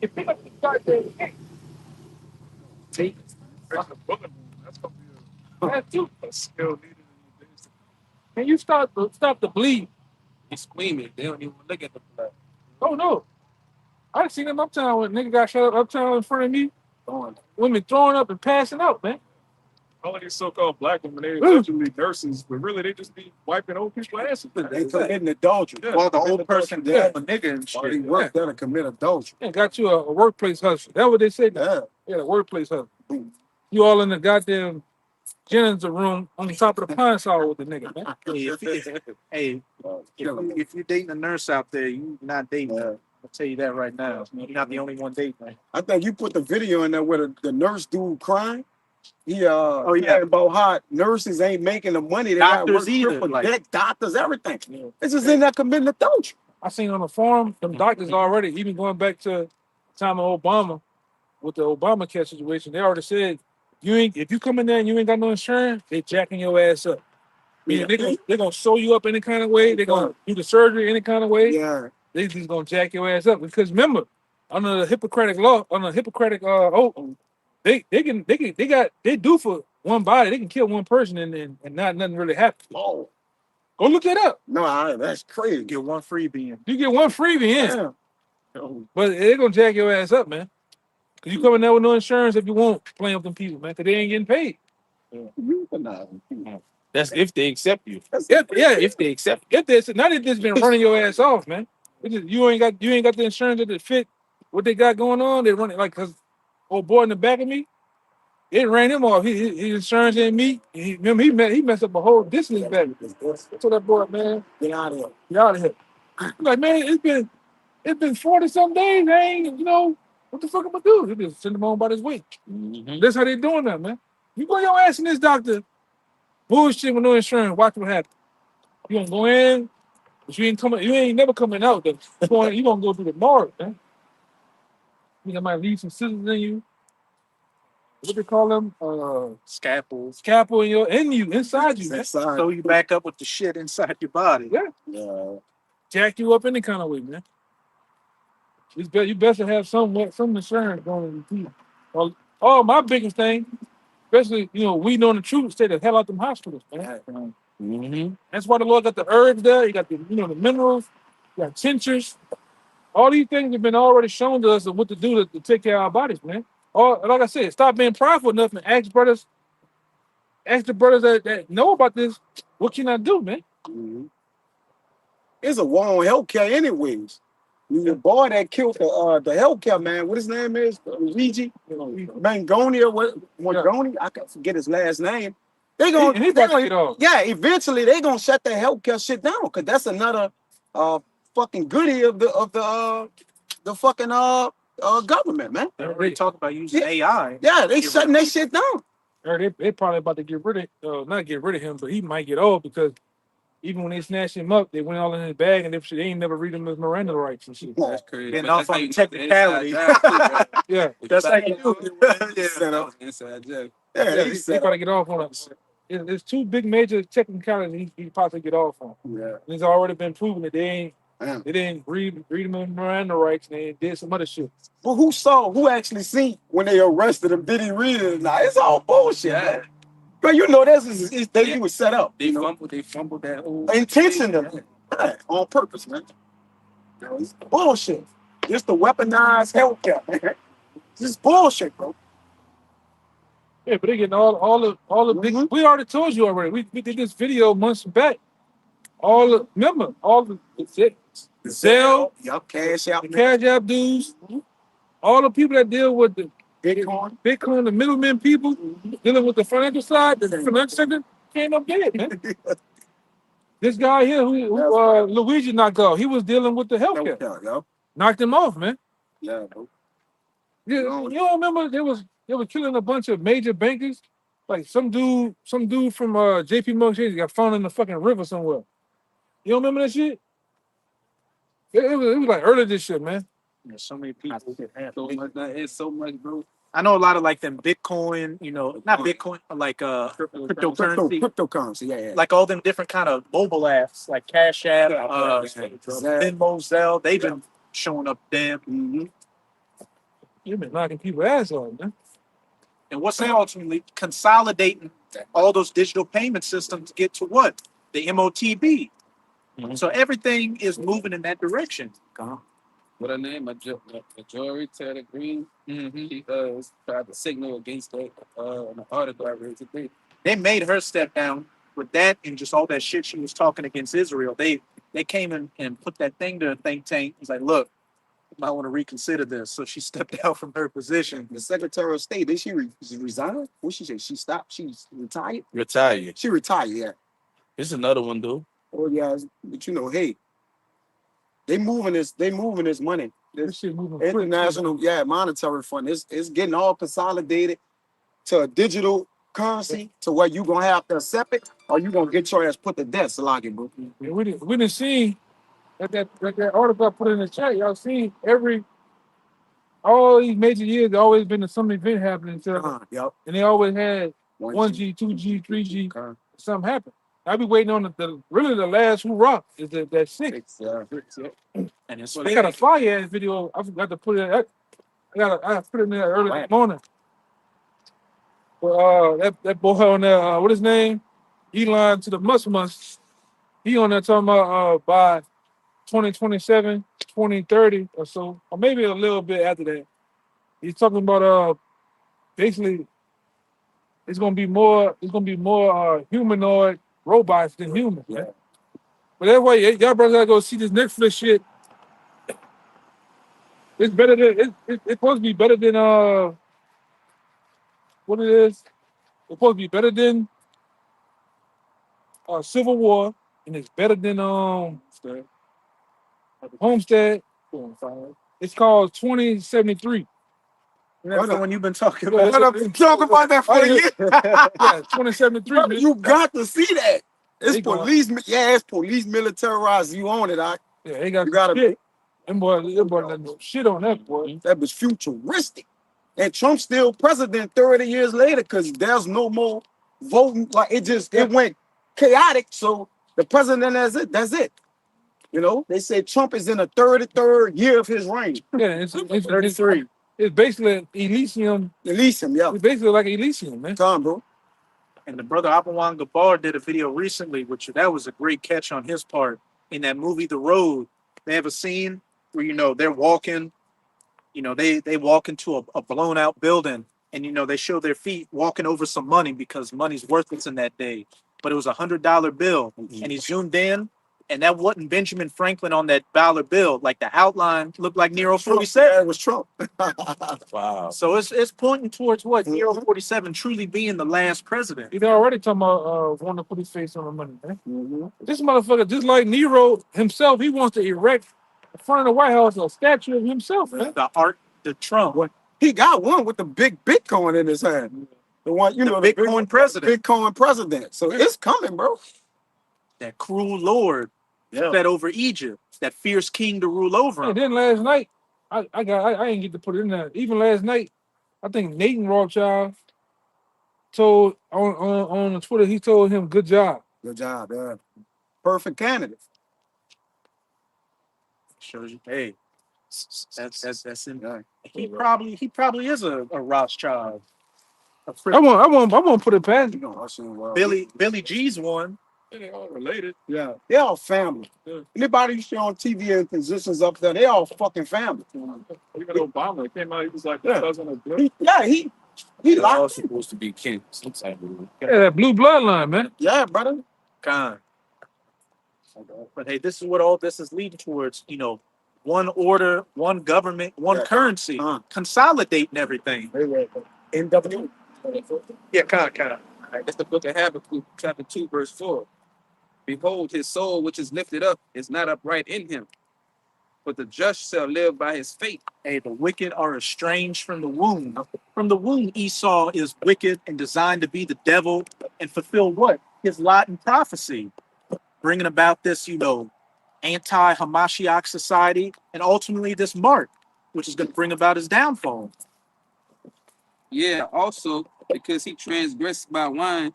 You pick up the goddamn thing. Take that's a bullet wound. That's gonna be That too. a skill needed in these days. And you stop the bleed. He's screaming. They don't even look at the blood. Oh no. I seen them uptown when nigga got shot up uptown in front of me. Women throwing up and passing out, man. All of these so-called black women, they Ooh. allegedly nurses, but really they just be wiping old people's asses. They committing adultery. Yeah. well, the old person Yeah. a nigga and While they shit. work there to commit adultery. And got you a workplace hustle. That's what they say. Yeah. Yeah, a workplace hustle. You all in the goddamn janitor room on the top of the pine saw with the nigga, man. Hey, if you're dating a nurse out there, you not dating. Yeah. I'll tell you that right now. You're not the only one dating. I think you put the video in there where the nurse dude crying. He yeah. talking about how nurses ain't making the money. They got Doctors work either, triple like- debt, doctors, everything. It's just in there committing adultery. I seen on the forum, them doctors already, even going back to the time of Obama, with the Obamacare situation, they already said, if you come in there and you ain't got no insurance, they jacking your ass up. Meaning they're gonna sew you up any kind of way, they're gonna do the surgery any kind of way, Yeah. they just gonna jack your ass up. Because remember, under the Hippocratic law, on the Hippocratic oath, they do for one body, they can kill one person and not nothing really happens. Oh Go look that up. no, that's crazy. Get one freebie in. You get one freebie in. Yeah. But they're gonna jack your ass up, man. Cause you coming there with no insurance if you won't playing with them people, man. Cause they ain't getting paid. That's if they accept you. If they accept, if this not if this been running your ass off, man. It's just, you ain't got the insurance that fit what they got going on. They run it like cause old boy in the back of me, it ran him off. His insurance ain't me. He messed up a whole distance back. So that boy, man, Get out of here. get out of here. I'm like, man, it's been 40 some days. I ain't, what the fuck am I do? They just send him on by this week. That's how they doing that, man. You go your ass in this doctor, bullshit with no insurance. Watch what happens. You gonna go in, but you ain't never coming out. Though. You gonna go through the morgue, man. You might leave some scissors in you. What they call them? Scalpels. Scalpel inside you, man. Inside. Throw you back up with the shit inside your body. Yeah. Yeah. Jack you up any kind of way, man. You best to have some insurance going to you. Oh, my biggest thing, especially, we know the truth, stay the hell out them hospitals, man. That's why the Lord got the herbs there. You got the minerals, you got tinctures. All these things have been already shown to us of what to do to take care of our bodies, man. Or like I said, stop being prideful enough and ask the brothers that know about this, what can I do, man? Mhm. It's a war on healthcare anyways. The boy that killed the healthcare man, what his name is? Luigi Mangoni or Mangoni? I can't forget his last name. They gonna He got laid off. yeah, eventually they gonna shut the healthcare shit down because that's another fucking goodie of the fucking government, man. They already talked about using AI. Yeah, they shutting that shit down. Or they probably about to get rid of, not get rid of him, but he might get off because even when they snatched him up, they went all in his bag and they ain't never read him his Miranda rights and shit. That's crazy. Getting But off that's how on you technicality. Yeah, That's how you do it. Yeah, inside joke. Yeah, yeah, they he set probably up. get off on it. There's two big major technicalities he possibly get off on. Yeah. And it's already been proven that Damn. they didn't read him in Miranda rights and they did some other shit. But who actually seen when they arrested him? Did he read it? Nah, it's all bullshit, man. But you know, he was set up. They fumbled that whole Intentionally. Yeah, on purpose, man. You know, it's bullshit. Just the weaponized healthcare, man. This bullshit, bro. Yeah, but they getting all the big. We already told you already. We did this video months back. Remember all the Zelle, Yup, cash out. the Cash App dudes, all the people that deal with the Bitcoin, the middlemen people dealing with the financial side, the financial sector came up dead, man. This guy here who Luigi knocked off, he was dealing with the healthcare. Yup. Knocked him off, man. Yeah, bro. You don't remember they were killing a bunch of major bankers? Like some dude from JP Morgan Chase got found in the fucking river somewhere. You don't remember that shit? It was like early this shit, man. There's so many people. It's so much, bro. I know a lot of like them Bitcoin, not Bitcoin, but like cryptocurrency. Cryptocurrency, yeah. Like all them different kind of mobile apps, like Cash App, Venmo, Zelle. They've been showing up damn. Mm-hmm. You've been knocking people ass off, man. And what's that ultimately consolidating all those digital payment systems to get to what? The MOTB. Mhm. So everything is moving in that direction. What her name? Majority Taylor Green. She tried to signal against that an article I read today. They made her step down with that and just all that shit she was talking against Israel. They came in and put that thing to a think tank. It's like, look, you might want to reconsider this. So she stepped out from her position. The Secretary of State, did she resign? What she say? She stopped? She's retired? Retired. She retired, yeah. It's another one, though. Oh yeah, but hey, they moving this money. This shit moving quick. International, monetary fund. It's getting all consolidated to a digital currency to where you gonna have to accept it or you gonna get your ass put to death, Salagi, bro. Yeah, we didn't see that article I put in the chat. Y'all seen all these major years, there always been some event happening to them, Yep. and they always had 1G, 2G, 3G. Something happened. I be waiting on the last hoorah is that 6. And it's I got a fire ass video. I forgot to put it. I put it in there early this morning. But that boy on there, what his name? Elon to the must. He on there talking about by 2027, 2030 or so, or maybe a little bit after that. He's talking about basically it's gonna be more humanoid robots than humans. Yeah. But that's why y'all brothers gotta go see this Netflix shit. It's better than it's supposed to be better than what it is. It's supposed to be better than Civil War, and it's better than Homestead. It's called 2073. That's the one you've been talking Yeah, about. I've been talking about that for a year. Yeah, 2073. Brother, you got to see that. It's They gone. police. Yeah, it's police militarized. You own it, I. Yeah, they got You gotta shit. Them boy shit on that boy. That was futuristic. And Trump's still president 30 years later because there's no more voting. Like it went chaotic. So the president that's it. You know, they say Trump is in the 33rd year of his reign. Yeah, it's 33. It's basically Elysium. Elysium, yeah. It's basically like Elysium, man. Come on, bro. And the brother Abawan Gabar did a video recently, which that was a great catch on his part. In that movie, The Road, they have a scene where, they're walking, they walk into a blown out building and, they show their feet walking over some money because money's worthless in that day. But it was $100 bill. And he zoomed in and that wasn't Benjamin Franklin on that dollar bill. Like the outline looked like Nero 47. Yeah, it was Trump. Wow. So it's pointing towards what? Nero 47 truly being the last president. He's already talking about wanting to put his face on the money, man. Mm-hmm. This motherfucker, just like Nero himself, he wants to erect in front of the White House a statue of himself, man. The Art the Trump. What he got one with the big Bitcoin in his hand. The one, you The know, Bitcoin president. Bitcoin president. So it's coming, bro. That cruel lord Yeah. that over Egypt, that fierce king to rule over And him. then last night, I didn't get to put it in there. Even last night, I think Nathan Rothschild told on Twitter, he told him, "Good job." Good job, yeah. Perfect candidate. Shows you, hey, that's him. Yeah. He probably is a Rothschild. I won't put it past You him. know, I seen well. Billy G's one. They all related. Yeah, they all family. Yeah. Anybody you see on TV in positions up there, they all fucking family. Even Obama came out, he was like the Yeah. cousin of Bill. He They're all locked. supposed to be kin. Some type of. Yeah, that blue bloodline, man. Yeah, brother. Con. But hey, this is what all this is leading towards. One order, one government, one currency, consolidating everything. NW. Yeah, con. All right, that's the book of Habakkuk, chapter 2, verse 4. Behold, his soul which is lifted up is not upright in him, but the just shall live by his faith. Hey, the wicked are estranged from the womb. From the womb, Esau is wicked and designed to be the devil and fulfill what? His lot in prophecy, bringing about this, anti-Hamashiach society, and ultimately this mark, which is going to bring about his downfall. Yeah, also, because he transgressed by wine,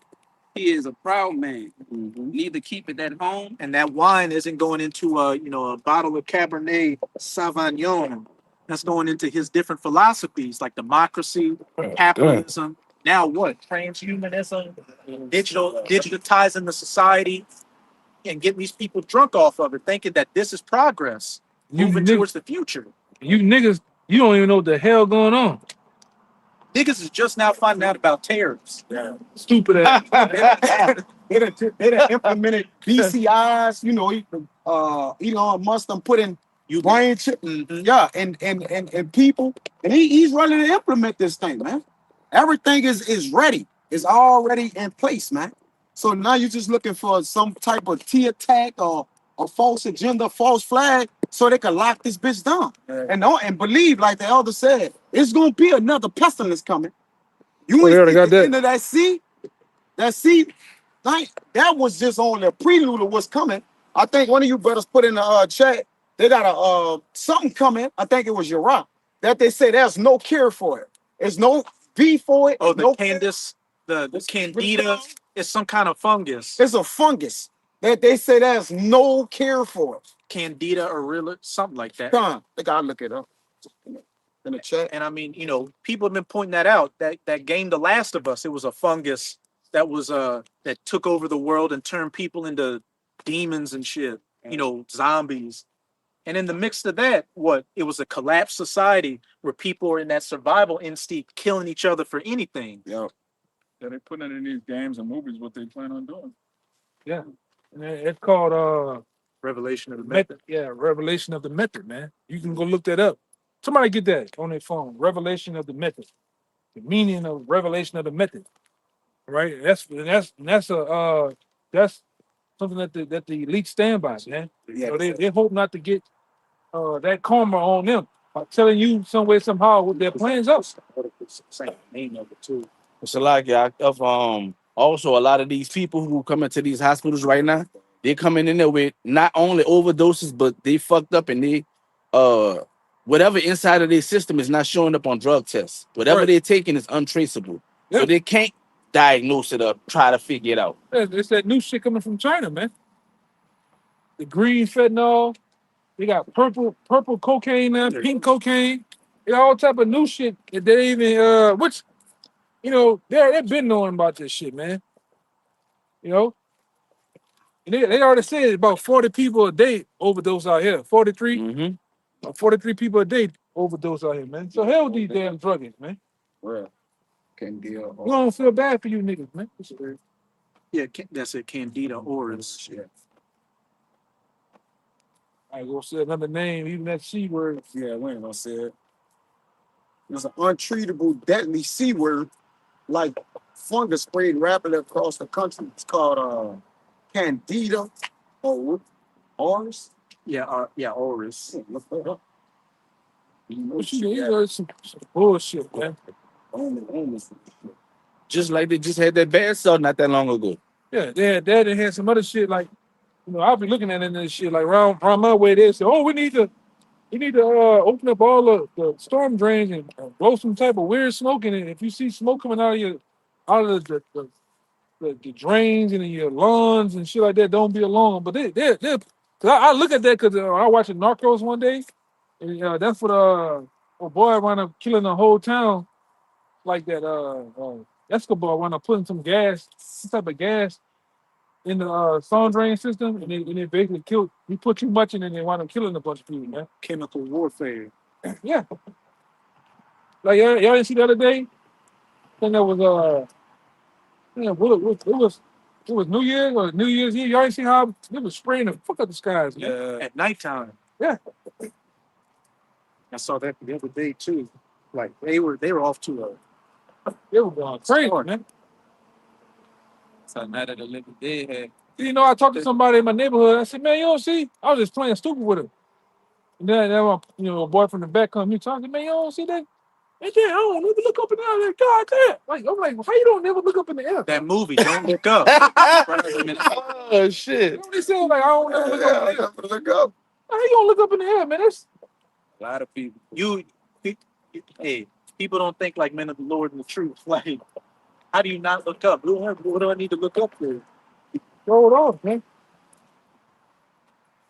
he is a proud man. Neither keep it at home. And that wine isn't going into a bottle of Cabernet Sauvignon. That's going into his different philosophies like democracy, capitalism. Now what? Transhumanism, digitizing the society, and getting these people drunk off of it, thinking that this is progress, moving towards the future. You niggas, you don't even know what the hell going on. Niggas is just now finding out about tariffs. Yeah. Stupid ass. They done implemented BCIs, Elon Musk done put in brain chip, yeah, and people, and he's ready to implement this thing, man. Everything is ready. It's already in place, man. So now you're just looking for some type of T attack or a false agenda, false flag, so they can lock this bitch down. And believe, like the elder said, it's gonna be another pestilence coming. You they ain't already see got the that. end of that sea. That sea, like, that was just on the prelude of what's coming. I think one of you brothers put in the chat, they got a something coming. I think it was Iraq, that they say there's no cure for it. There's no V for it. Oh, the no Candice, the Candida is some kind of fungus. It's a fungus that they say there's no cure for it. Candida aurelia, something like that. Come on, they gotta look it up in the chat. And I mean, people have been pointing that out. That game, The Last of Us, it was a fungus that was that took over the world and turned people into demons and shit. Zombies. And in the mix of that, it was a collapsed society where people are in that survival instinct, killing each other for anything. Yeah. Yeah, they putting it in these games and movies what they plan on doing. Yeah. And it's called Revelation of the Method. Yeah, Revelation of the Method, man. You can go look that up. Somebody get that on their phone. Revelation of the Method. The meaning of Revelation of the Method. Right? That's something that the elite stand by, man. Yeah. They hope not to get that karma on them by telling you some way, somehow what their plans are. name of it too. It's a lot, yeah. Also, a lot of these people who come into these hospitals right now, they're coming in there with not only overdoses, but they fucked up and they whatever inside of their system is not showing up on drug tests. Whatever they're taking is untraceable. Yeah. So they can't diagnose it or try to figure it out. It's that new shit coming from China, man. The green fentanyl. They got purple cocaine now, pink cocaine. They got all type of new shit that they even they've been knowing about this shit, man. And they already said about 40 people a day overdose out here. 43 people a day overdose out here, man. So hell with these damn druggies, man. Real. Can't deal. We don't feel bad for you niggas, man. Yeah, that's it. Candida auris. Yeah. I go say another name, even that C word. Yeah, we ain't gonna say it. It's an untreatable, deadly C word, like fungus spread rapidly across the country. It's called Candida auris. Yeah, auris. Look that up. What you mean? Some bullshit, man. Just like they just had that bad salt not that long ago. Yeah, they had that and had some other shit like, I'll be looking at it and this shit like around my way. They say, oh, we need to open up all the storm drains and blow some type of weird smoke in it. If you see smoke coming out of the drains and in your lawns and shit like that, don't be alarmed. But they're cause I look at that because I watched Narcos one day, and that's what a boy wound up killing the whole town like that. Escobar wound up putting some type of gas in the storm drain system, and it basically killed. He put too much in it, and they wound up killing a bunch of people, man. Chemical warfare. Yeah, like y'all didn't see the other day. I think that was yeah, it was New Year's or New Year's Eve. Y'all ain't see how it was spraying the fuck up the skies, man. Yeah, at nighttime. Yeah. I saw that the other day too. Like they were off to It was going crazy, Smart. man. So now that the living dead had I talked to somebody in my neighborhood. I said, man, you don't see? I was just playing stupid with him. And then my a boy from the back come, you talking, man, you don't see that? And then I don't never look up in the air. Like, God damn. Like, I'm like, how you don't never look up in the air? that movie. Don't look up. Oh shit. You know what they say? Like, I don't never look up in the air. Look up. How you gonna look up in the air, man? That's a lot of people. Hey, people don't think like men of the Lord and the truth. Like, how do you not look up? What do I need to look up for? throw it off, man.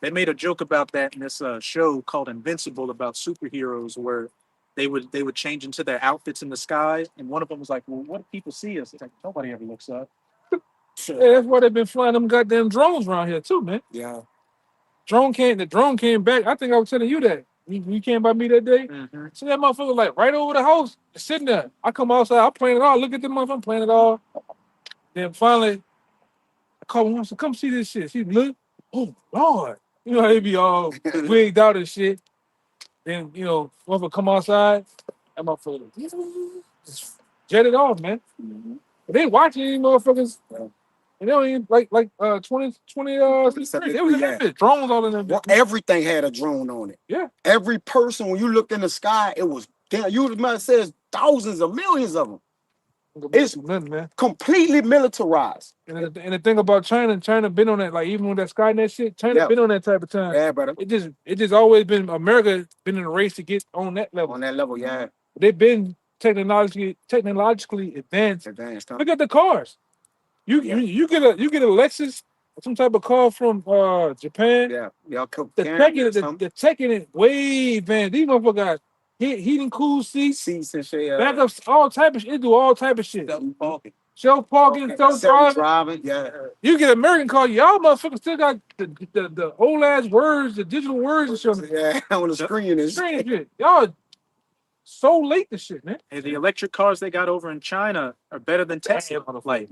They made a joke about that in this show called Invincible about superheroes, where they would change into their outfits in the sky, and one of them was like, "Well, what if people see us?" It's like nobody ever looks up. Yeah, that's why they've been flying them goddamn drones around here too, man. Yeah. The drone came back. I think I was telling you that. You came by me that day. Mm-hmm. So that motherfucker like right over the house, sitting there. I come outside, I'm playing it all. Look at the motherfucker, I'm playing it all. Then finally, I call him, I said, come see this shit. She look, oh Lord. You know, they be all wigged out and shit. Then, motherfucker come outside, that motherfucker just jet it off, man. But they watching these motherfuckers. And they don't even like 2023. They was in that bitch. Drones all in that Well, bitch. everything had a drone on it. Yeah. Every person, when you look in the sky, it was damn. You might have said thousands of millions of them. It's nothing, man. Completely militarized. And the thing about China been on that, like even with that Skynet shit, China been on that type of time. Yeah, brother. It just always been America been in a race to get on that level. On that level, yeah. They've been technologically advanced. Advanced. Look at the cars. You get a Lexus, some type of car from Japan. Yeah, y'all The tech in it way advanced. These motherfuckers got heating, cool seats and shit. backups, all type of shit. It do all type of shit. Self-parking. Self-driving. Yeah. You get an American car, y'all motherfuckers still got the old ass words, the digital words and shit. Yeah, on the screen and shit. Y'all so late to shit, man. Hey, the electric cars they got over in China are better than Tesla. Like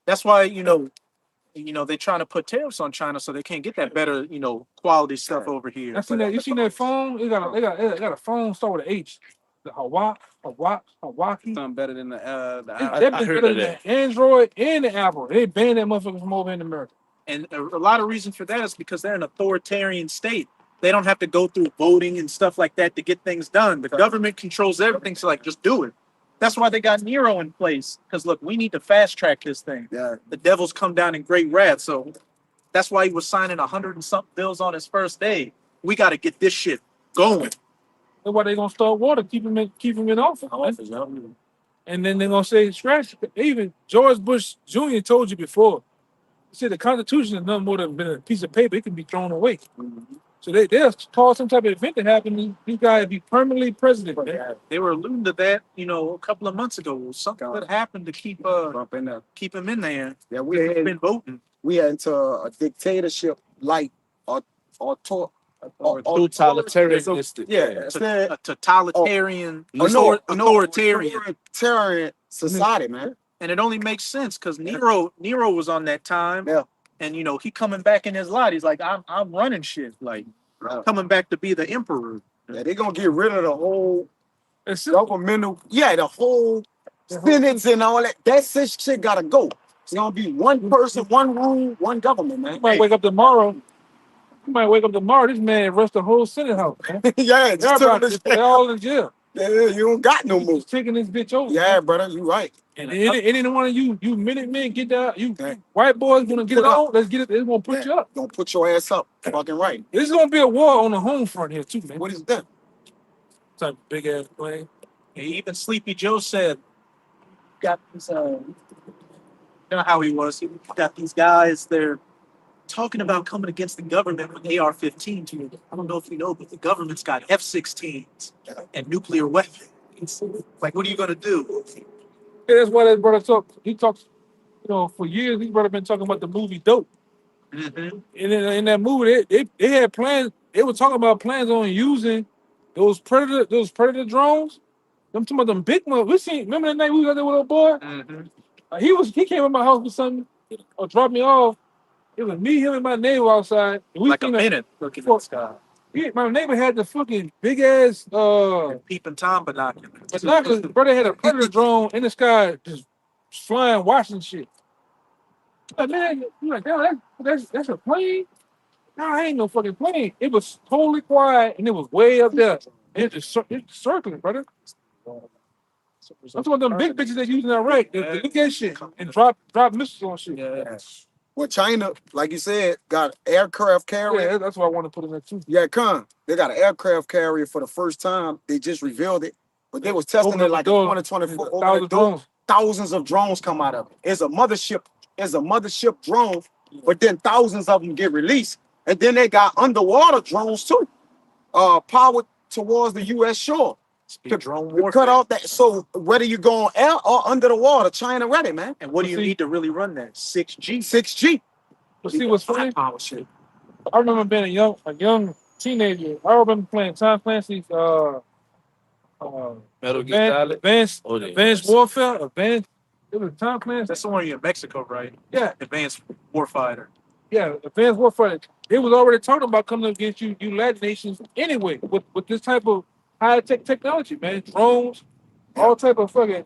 that's why they're trying to put tariffs on China so they can't get that better quality stuff over here. I seen that. You seen that phone? They got a phone start with an H. The Hawaii. Something better than the They've been better than the Android and the Apple. They banned that motherfucker from over in America. And a lot of reason for that is because they're an authoritarian state. They don't have to go through voting and stuff like that to get things done. The government controls everything, so just do it. That's why they got Nero in place. Because look, we need to fast track this thing. Yeah. The devil's come down in great wrath. So that's why he was signing 100 and something bills on his first day. We got to get this shit going. That's why they gonna start water, keep him in office. And then they're gonna say scratch. Even George Bush Jr. told you before. He said the Constitution is nothing more than a piece of paper. It can be thrown away. So they'll cause some type of event to happen. These guys be permanently president. Man. They were alluding to that, a couple of months ago. Something that happened to keep him in there. Yeah, we had been voting. We had into a dictatorship like totalitarian. A totalitarian, authoritarian society, man. And it only makes sense because Nero was on that time. Yeah. And he coming back in his lot. He's like, I'm running shit. Like coming back to be the emperor. Yeah, they're gonna get rid of the whole governmental, the whole sentence and all that. That shit gotta go. It's gonna be one person, one rule, one government, man. You might wake up tomorrow You might wake up tomorrow. This man arrest the whole Senate house, man. Yeah, just took Everybody, this. they all in jail. Yeah, you don't got no more. Just taking this bitch over. Yeah, brother, you right. And any one of you minute men get down. You Yeah. white boys gonna get it on. Let's get it. It's gonna put you up. Don't put your ass up. Fucking right. This is gonna be a war on the home front here too, man. What is that? Type of big ass plane. And even Sleepy Joe said, got these, you know how he was. He got these guys, they're talking about coming against the government with AR-15s. I don't know if you know, but the government's got F-16s and nuclear weapons. Like, what are you going to do? Yeah, that's why that brother talk. He talks, for years. He brother been talking about the movie Dope. Mm-hmm. And in that movie, they had plans. They were talking about plans on using those predator drones. Them talking about them big ones. We seen. Remember that night we was out there with our boy? Mm-hmm. He came to my house with something or dropped me off. It was me, him, and my neighbor outside. And we Like a seen minute looking at the sky. my neighbor had the fucking big ass Peeping Tom binoculars. binoculars. Brother had a predator drone in the sky, just flying, watching shit. Like, man, you like, damn, that's a plane? No, I ain't no fucking plane. It was totally quiet and it was way up there. And it's circling, brother. I'm talking about them big bitches that using that right. They look at shit and drop missiles on shit. Yeah. Well, China, like you said, got aircraft carrier. Yeah, that's what I want to put in there too. Yeah, they got an aircraft carrier for the first time. They just revealed it, but they was testing it like in 2024. Over the door, thousands of drones come out of it. It's a mothership drone, but then thousands of them get released, and then they got underwater drones too, powered towards the U.S. shore. Drone To warfare. cut off that. So whether you're going air or under the water, China ready, man. And what do you need to really run that? 6G. 6G. But see what's funny? Power shit. I remember being a young teenager. I remember playing Tom Clancy's Metal Gear Solid. Advanced Warfare. It was Tom Clancy. That's the one in Mexico, right? Yeah, Advanced Warfighter. yeah, Advanced Warfare. They was already talking about coming against you Latin nations anyway with this type of high tech technology, man. Drones, all type of fucking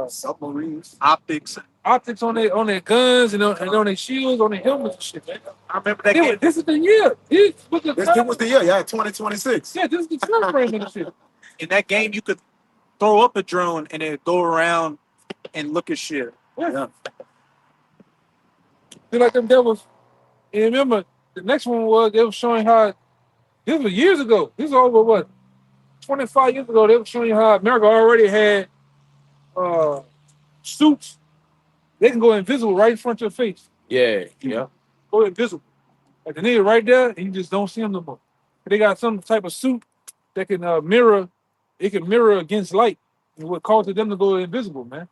Submarines. Optics. optics on their guns and on their shields, on their helmets and shit, man. I remember that game. This is the year. This was the This time. was the year, yeah, 2026. Yeah, this is the time frame of the shit. In that game, you could throw up a drone and it'd go around and look at shit. Yeah. Feel like them devils. And remember, the next one was they were showing how this was years ago. This is over what 25 years ago. They were showing you how America already had suits. They can go invisible right in front of your face. Yeah. Go invisible. Like the nigga right there, and you just don't see them no more. They got some type of suit that can mirror. It can mirror against light. And what causes them to go invisible, man.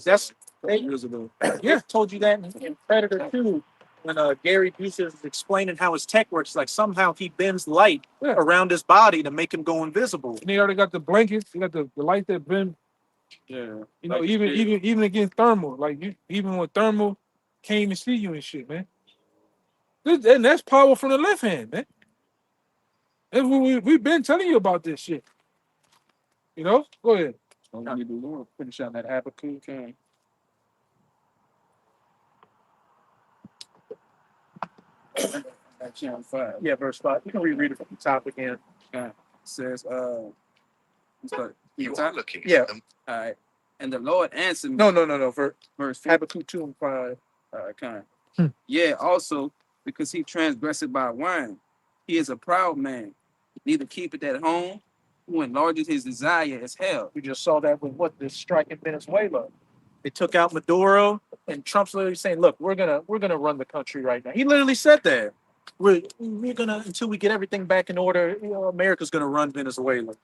That's 8 years ago. Yeah, told you that in Predator 2 when Gary Busey was explaining how his tech works. Like somehow he bends light around his body to make him go invisible. And they already got the blankets. They got the light that bend. Yeah. You know, even against thermal, even with thermal, can't even see you and shit, man. And that's power from the left hand, man. That's what we've been telling you about this shit. You know, go ahead. So we need the Lord finish out that Habakkuk. Chapter 5. Yeah, verse 5. You can reread it from the top again. It says, You are looking Yeah. at them. All right. And the Lord answered me. No. Verse 15. Habakkuk 2 and 5. Kind. Yeah, also because he transgressed by wine. He is a proud man, neither keepeth at home, who enlarges his desire as hell. We just saw that with the strike in Venezuela. They took out Maduro, and Trump's literally saying, "Look, we're gonna run the country right now." He literally said that. We're gonna until we get everything back in order. America's gonna run Venezuela.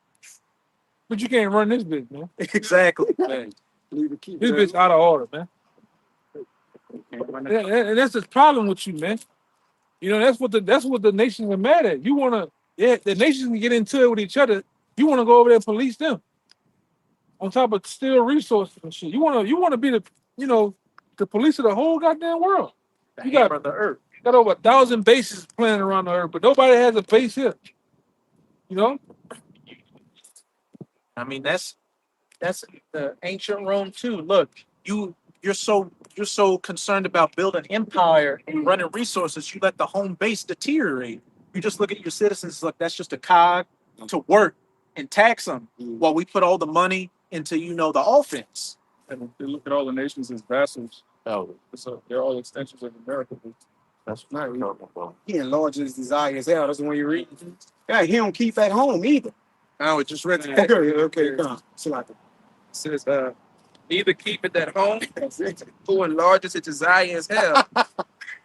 But you can't run this bitch, man. Exactly. This bitch out of order, man. And that's the problem with you, man. You know, that's what the nations are mad at. You wanna, the nations can get into it with each other. You wanna go over there and police them. On top of steal resources and shit. You wanna be the police of the whole goddamn world. The hammer of the earth. Got over 1,000 bases planted around the earth, but nobody has a base here. You know? I mean, that's the ancient Rome too. Look, you're so concerned about building empire and running resources, you let the home base deteriorate. You just look at your citizens like that's just a cog to work and tax them while we put all the money into, the offense. And they look at all the nations as vassals. Oh, So they're all extensions of America. that's what I'm talking about. He enlarges his desire as hell. That's the one you read. Yeah, he don't keep at home either. I was just read Okay, that. okay, come on. So like, It says, neither keep it at home, who enlarges his desire as hell,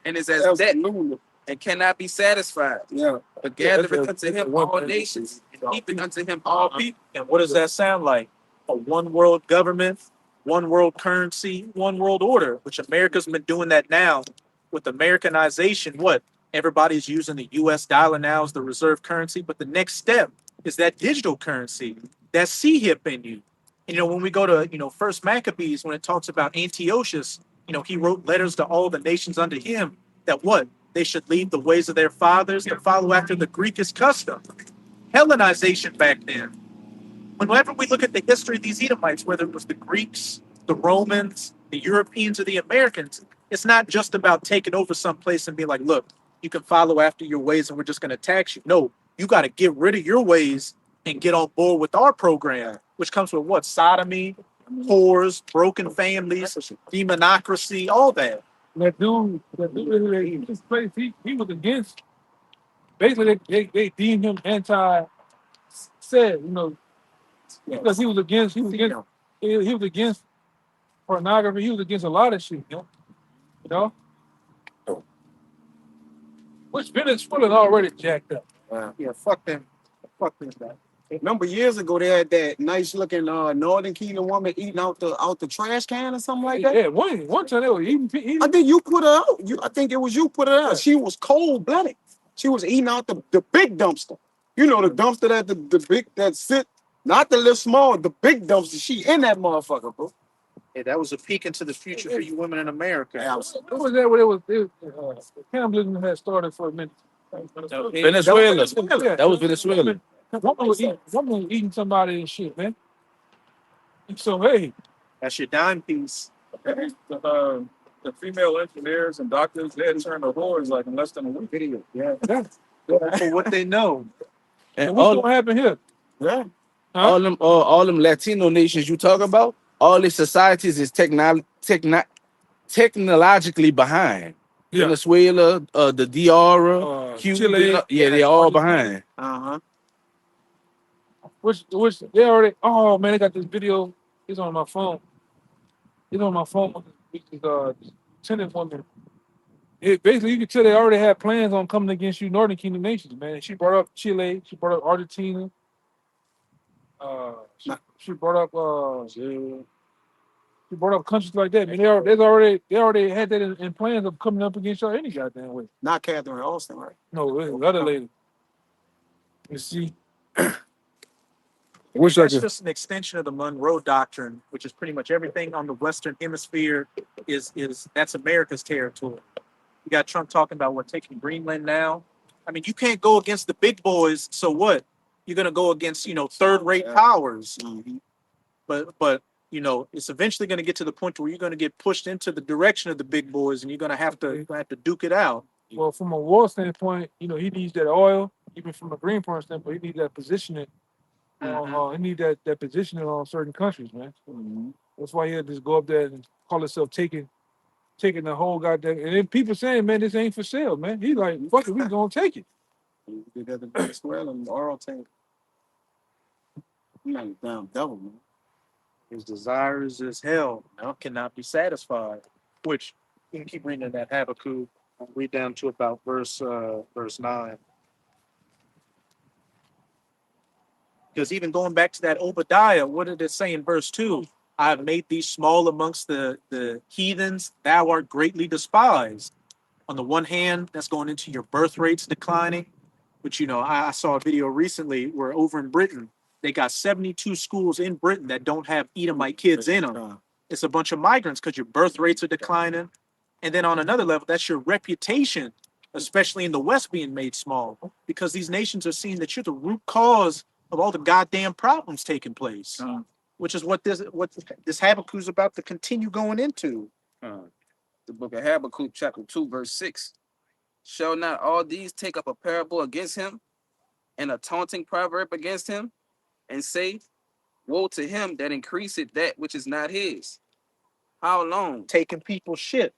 and is as debt, and cannot be satisfied. yeah. But gathereth unto him all nations, and heaping unto him all people. And what does that sound like? A one world government, one world currency, one world order, which America's been doing that now with Americanization. What? Everybody's using the US dollar now as the reserve currency. But the next step is that digital currency, that C-hip in you. When we go to, First Maccabees, when it talks about Antiochus, he wrote letters to all the nations under him that what? They should leave the ways of their fathers and follow after the Greekist custom. Hellenization back then. Whenever we look at the history of these Edomites, whether it was the Greeks, the Romans, the Europeans, or the Americans, it's not just about taking over someplace and being like, look, you can follow after your ways and we're just going to tax you. No, you got to get rid of your ways and get on board with our program, which comes with what? Sodomy, whores, broken families, demonocracy, all that. That dude in this place, he was against. Basically, they deemed him anti-said, because he was against pornography. He was against a lot of shit, you know. Which Venezuela already jacked up. Yeah, fuck them. Fuck them. Remember years ago they had that nice looking Northern Kingdom woman eating out the trash can or something like that. Yeah, one time they were eating. I think you put her out. I think it was you put her out. She was cold blooded. She was eating out the big dumpster. The dumpster that the big that sit, not the little small, the big dumpster. She in that motherfucker, bro. Hey, that was a peek into the future for you women in America. What was that? What it was cannibalism had started for a minute. Venezuela. That was Venezuela. Woman was eating somebody and shit, man. So hey, That's your dime piece. The female engineers and doctors, they had turned to whores like in less than a week. Yeah. For what they know. And what's all, gonna happen here? Yeah. all them Latino nations you talk about, all these societies is technologically behind. Yeah. Venezuela, the DR, Cuba, Chile. they all behind. Uh-huh. Which they already. Oh man, they got this video. It's on my phone. It's on my phone. This tenant woman. Basically, you can tell they already had plans on coming against you, Northern Kingdom nations, man. She brought up Chile. She brought up Argentina. She brought up countries like that. Man, they already had that in plans of coming up against y'all any goddamn way. Not Catherine Austin, right? No, it's the other lady. You see. That's just an extension of the Monroe Doctrine, which is pretty much everything on the Western Hemisphere is that's America's territory. You got Trump talking about taking Greenland now. I mean, you can't go against the big boys. So what? You're gonna go against third-rate powers. Mm-hmm. But it's eventually gonna get to the point where you're gonna get pushed into the direction of the big boys, and you're gonna have to duke it out. Well, from a war standpoint, he needs that oil. Even from a Greenpoint standpoint, he needs that positioning. He needs that positioning on certain countries, man. Mm-hmm. That's why he had to just go up there and call himself taking the whole goddamn. And then people saying, man, this ain't for sale, man. He's like, fuck it, we gonna take it. You got the Venezuela and oral tank. You not a damn devil, man. His desires is hell cannot be satisfied. Which you can keep reading that Habakkuk. I'll read down to about verse 9. Because even going back to that Obadiah, what did it say in verse 2? I have made thee small amongst the heathens, thou art greatly despised. On the one hand, that's going into your birth rates declining, which, I saw a video recently where over in Britain, they got 72 schools in Britain that don't have Edomite kids in them. It's a bunch of migrants because your birth rates are declining. And then on another level, that's your reputation, especially in the West, being made small, because these nations are seeing that you're the root cause of all the goddamn problems taking place, which is what this Habakkuk is about to continue going into. The book of Habakkuk, chapter 2, verse 6. Shall not all these take up a parable against him, and a taunting proverb against him, and say, woe to him that increaseth that which is not his? How long? Taking people's shit,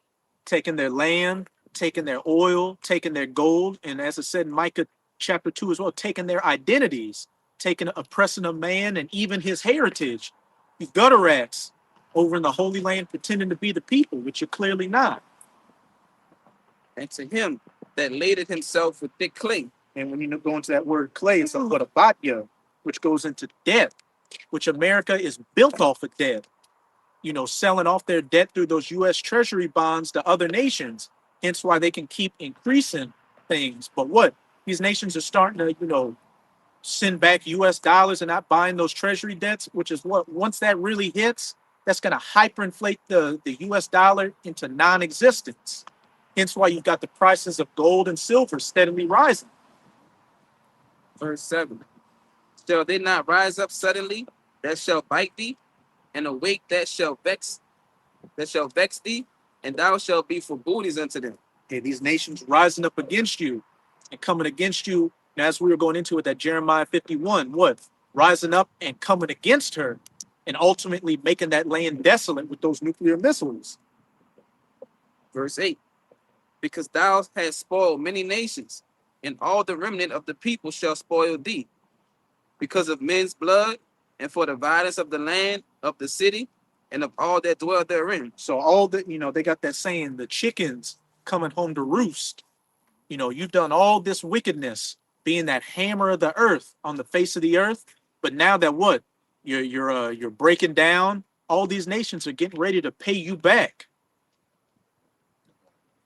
taking their land, taking their oil, taking their gold, and as it said in Micah chapter 2 as well, taking their identities, taking oppressing a man and even his heritage. You gutter rats over in the Holy Land pretending to be the people, which you're clearly not. And to him that laded himself with thick clay. And when you go into that word clay, it's a batya, which goes into debt, which America is built off of debt. You know, selling off their debt through those U.S. Treasury bonds to other nations. Hence why they can keep increasing things. But what? These nations are starting to, you know, send back U.S. dollars and not buying those Treasury debts, which is what, once that really hits, that's going to hyperinflate the U.S. dollar into non-existence. Hence why you've got the prices of gold and silver steadily rising. Verse 7. Shall they not rise up suddenly that shall bite thee, and awake that shall vex thee, and thou shalt be for booties unto them? Okay, these nations rising up against you and coming against you. And as we were going into it, that Jeremiah 51, what? Rising up and coming against her and ultimately making that land desolate with those nuclear missiles. Verse 8. Because thou hast spoiled many nations, and all the remnant of the people shall spoil thee, because of men's blood, and for the violence of the land, of the city, and of all that dwell therein. So all the, you know, they got that saying, the chickens coming home to roost. You know, you've done all this wickedness, being that hammer of the earth on the face of the earth. But now that what? You're breaking down. All these nations are getting ready to pay you back.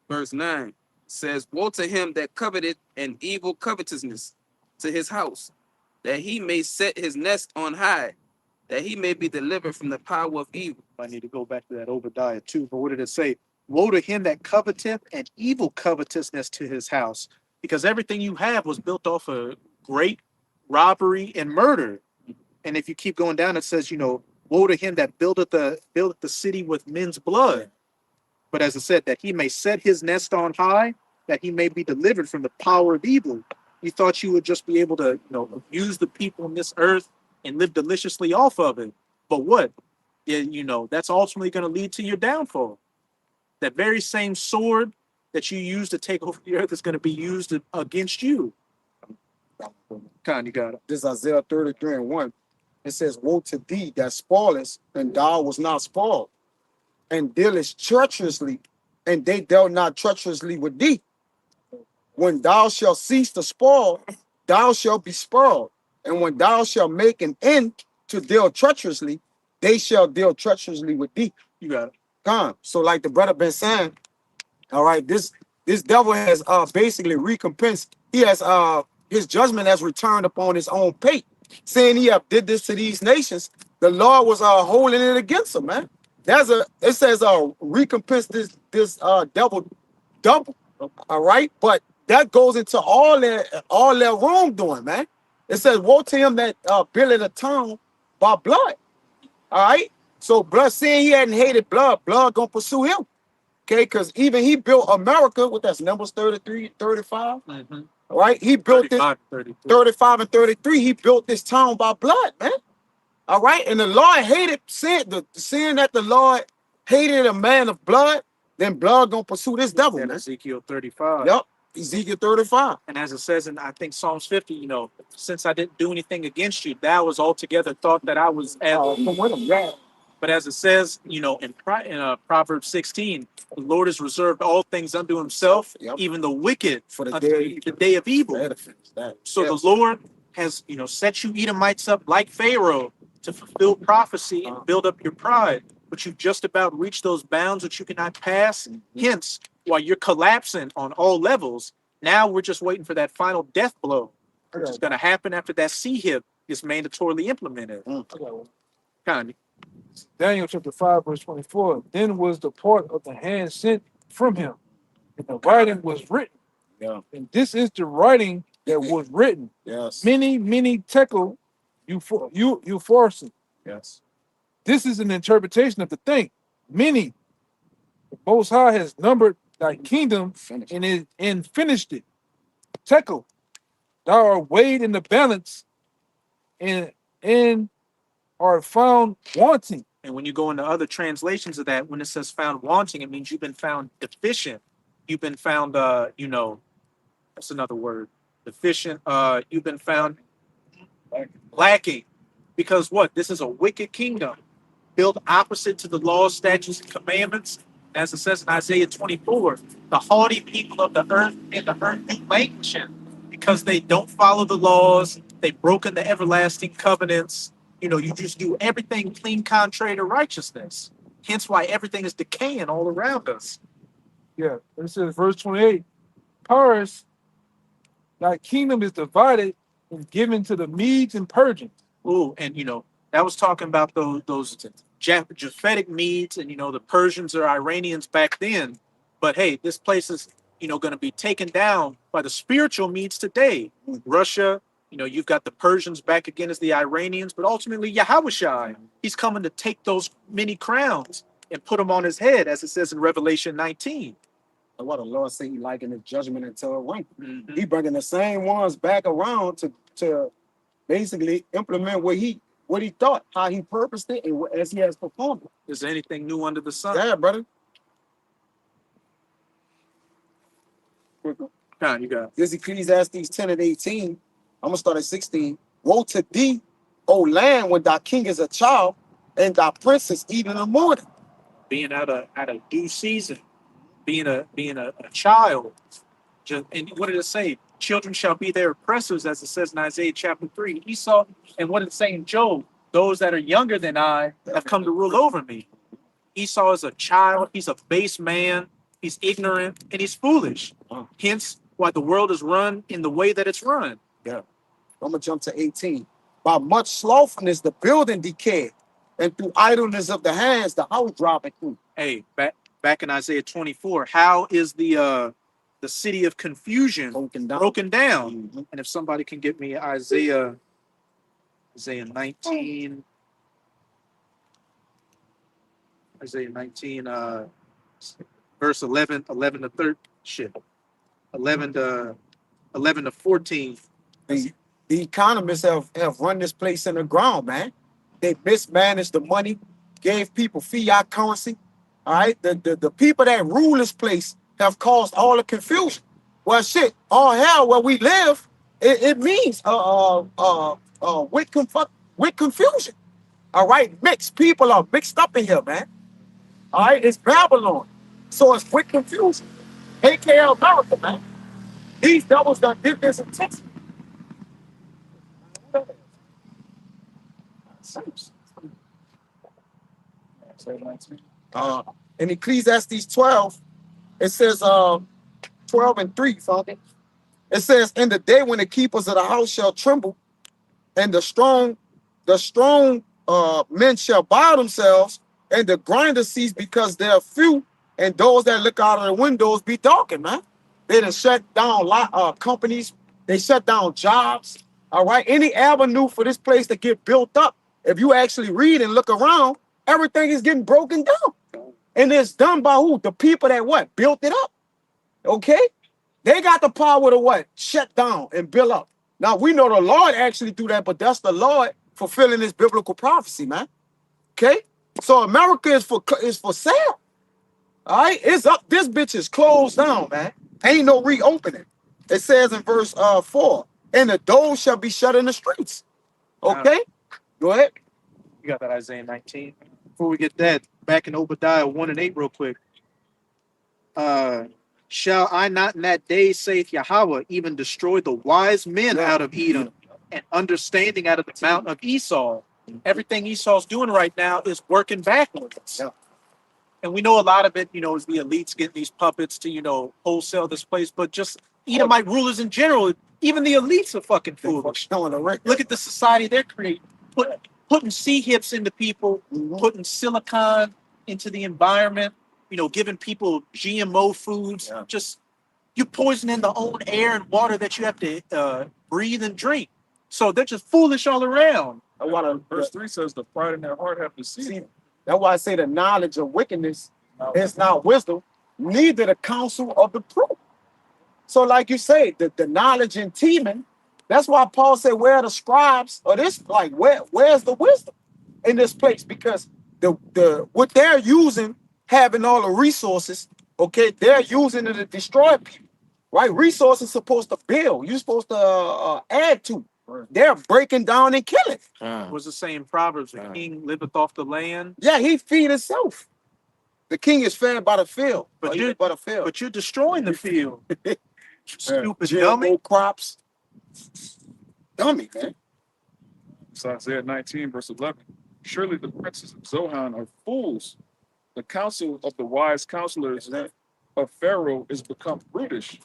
Verse 9 says, woe to him that coveteth an evil covetousness to his house, that he may set his nest on high, that he may be delivered from the power of evil. I need to go back to that Obadiah too. But what did it say? Woe to him that coveteth and evil covetousness to his house, because everything you have was built off of great robbery and murder. And if you keep going down, it says, you know, woe to him that buildeth the city with men's blood. But as I said, that he may set his nest on high, that he may be delivered from the power of evil. You thought you would just be able to, you know, abuse the people on this earth and live deliciously off of it. But what? You know, that's ultimately going to lead to your downfall. That very same sword that you use to take over the earth is going to be used against you. Con, you got it. This is Isaiah 33 and 1. It says, woe to thee that spoilest, and thou was not spoiled, and dealest treacherously, and they dealt not treacherously with thee. When thou shalt cease to spoil, thou shalt be spoiled. And when thou shalt make an end to deal treacherously, they shall deal treacherously with thee. You got it. Come. So like the brother been saying, all right, this devil has basically recompensed. He has his judgment has returned upon his own pate, saying he have did this to these nations. The Lord was holding it against him, man. It says recompense this devil double. All right, but that goes into all their wrongdoing, man. It says, woe to him that builded a town by blood. All right. So blood, saying he hadn't hated blood gonna pursue him. Okay, because even he built America, what that's Numbers 33, 35. Mm-hmm. All right. He built 35, this 35 and 33. He built this town by blood, man. All right. And the Lord hated sin, seeing that the Lord hated a man of blood, then blood gonna pursue this devil, And man. Ezekiel 35. Yep. Ezekiel 35. And as it says in, I think, Psalms 50, you know, since I didn't do anything against you, thou was altogether thought that I was as. Come with him. Yeah. But as it says, you know, in Proverbs 16, the Lord has reserved all things unto himself, Yep. even the wicked For the unto day, the day of evil. that. So Yes. the Lord has, you know, set you Edomites up like Pharaoh to fulfill prophecy and build up your pride. But you've just about reached those bounds which you cannot pass. Hence, while you're collapsing on all levels, now we're just waiting for that final death blow, which is going to happen after that sea hip is mandatorily implemented. Kind of. Daniel chapter 5, verse 24. Then was the part of the hand sent from him, and the writing was written. Yeah. And this is the writing that was written. Yes. Many tekel you forcing. Yes. This is an interpretation of the thing. Many. The Most High has numbered thy kingdom and finished it. Tekel, thou art weighed in the balance and are found wanting. And when you go into other translations of that, when it says found wanting, it means you've been found deficient. You've been found, that's another word, deficient. You've been found lacking. Because what? This is a wicked kingdom built opposite to the laws, statutes, and commandments. As it says in Isaiah 24, the haughty people of the earth and the earth do languishing because they don't follow the laws. They've broken the everlasting covenants. You just do everything clean, contrary to righteousness. Hence why everything is decaying all around us. Yeah, it says verse 28, Paris, thy kingdom is divided and given to the Medes and Persians. Ooh, and that was talking about those Japhetic Medes, and the Persians or Iranians back then. But hey, this place is going to be taken down by the spiritual Medes today. Russia, you've got the Persians back again as the Iranians, but ultimately YAHAWASHI, he's coming to take those many crowns and put them on his head, as it says in Revelation 19. And what the Lord say he likened his judgment until it went. Mhm. He bringing the same ones back around to basically implement what he thought, how he purposed it, and as he has performed it. Is there anything new under the sun? Yeah, brother. Nah, you got it. This Ecclesiastes 10 and 18. I'm gonna start at 16. Woe to thee, O land, when thy king is a child, and thy prince is eating in the morning. Being at a due season, being a child. And what did it say? Children shall be their oppressors, as it says in Isaiah chapter 3. Esau, and what did it say in Job? Those that are younger than I have come to rule over me. Esau is a child, he's a base man, he's ignorant, and he's foolish. Hence why the world is run in the way that it's run. Yeah. I'm gonna jump to 18. By much slothfulness the building decayed, and through idleness of the hands the house droppeth through. Hey, back in Isaiah 24, how is the city of confusion broken down? Mhm. And if somebody can get me Isaiah 19, verse 11 to 13, 11 to 14. The economists have run this place in the ground, man. They mismanaged the money, gave people fiat currency. All right, the people that rule this place have caused all the confusion. Well, shit, all hell where we live, it means with confusion. All right, mixed people are mixed up in here, man. All right, it's Babylon, so it's with confusion. AKL America, man. These devils done did this in Texas. In Ecclesiastes 12, it says 12 and 3, Father. It says, in the day when the keepers of the house shall tremble, and the strong men shall bow themselves, and the grinders cease because they're few, and those that look out of the windows be darkened, man. They done shut down companies, they shut down jobs. All right, any avenue for this place to get built up. If you actually read and look around, everything is getting broken down. And it's done by who? The people that what? Built it up. Okay? They got the power to what? Shut down and build up. Now, we know the Lord actually do that, but that's the Lord fulfilling this biblical prophecy, man. Okay? So America is for sale. All right? It's up. This bitch is closed down, man. Ain't no reopening. It says in verse 4, and the doors shall be shut in the streets. Okay? Go ahead. You got that Isaiah 19. Before we get that, back in Obadiah 1 and 8 real quick. Shall I not in that day, saith Yahweh, even destroy the wise men out of Edom and understanding out of the mount of Esau? Everything Esau's doing right now is working backwards. Yeah. And we know a lot of it, is the elites getting these puppets to, wholesale this place. But just Edomite rulers in general, even the elites are fucking foolish. Look at the society they're creating. Putting C-hips into people, putting silicon into the environment, giving people GMO foods. Yeah. Just, you're poisoning the own air and water that you have to breathe and drink. So they're just foolish all around. Verse 3 says, the pride in their heart have deceived. That's why I say the knowledge of wickedness is not wisdom. neither the counsel of the prudent. So, like you say, the knowledge and teeming, that's why Paul said, where are the scribes? Or this, like, where's the wisdom in this place? Because the what they're using, having all the resources, okay, they're using it to destroy people. Right? Resources supposed to build. You're supposed to add to. They're breaking down and killing. Was the same Proverbs, the king liveth off the land. Yeah, he feed himself. The king is fed by the field. But You're by the field. But you're destroying the field. Stupid GMO dummy. crops. Dummy, man. It's Isaiah 19, verse 11. Surely the princes of Zohan are fools. The counsel of the wise counselors of Pharaoh is become brutish.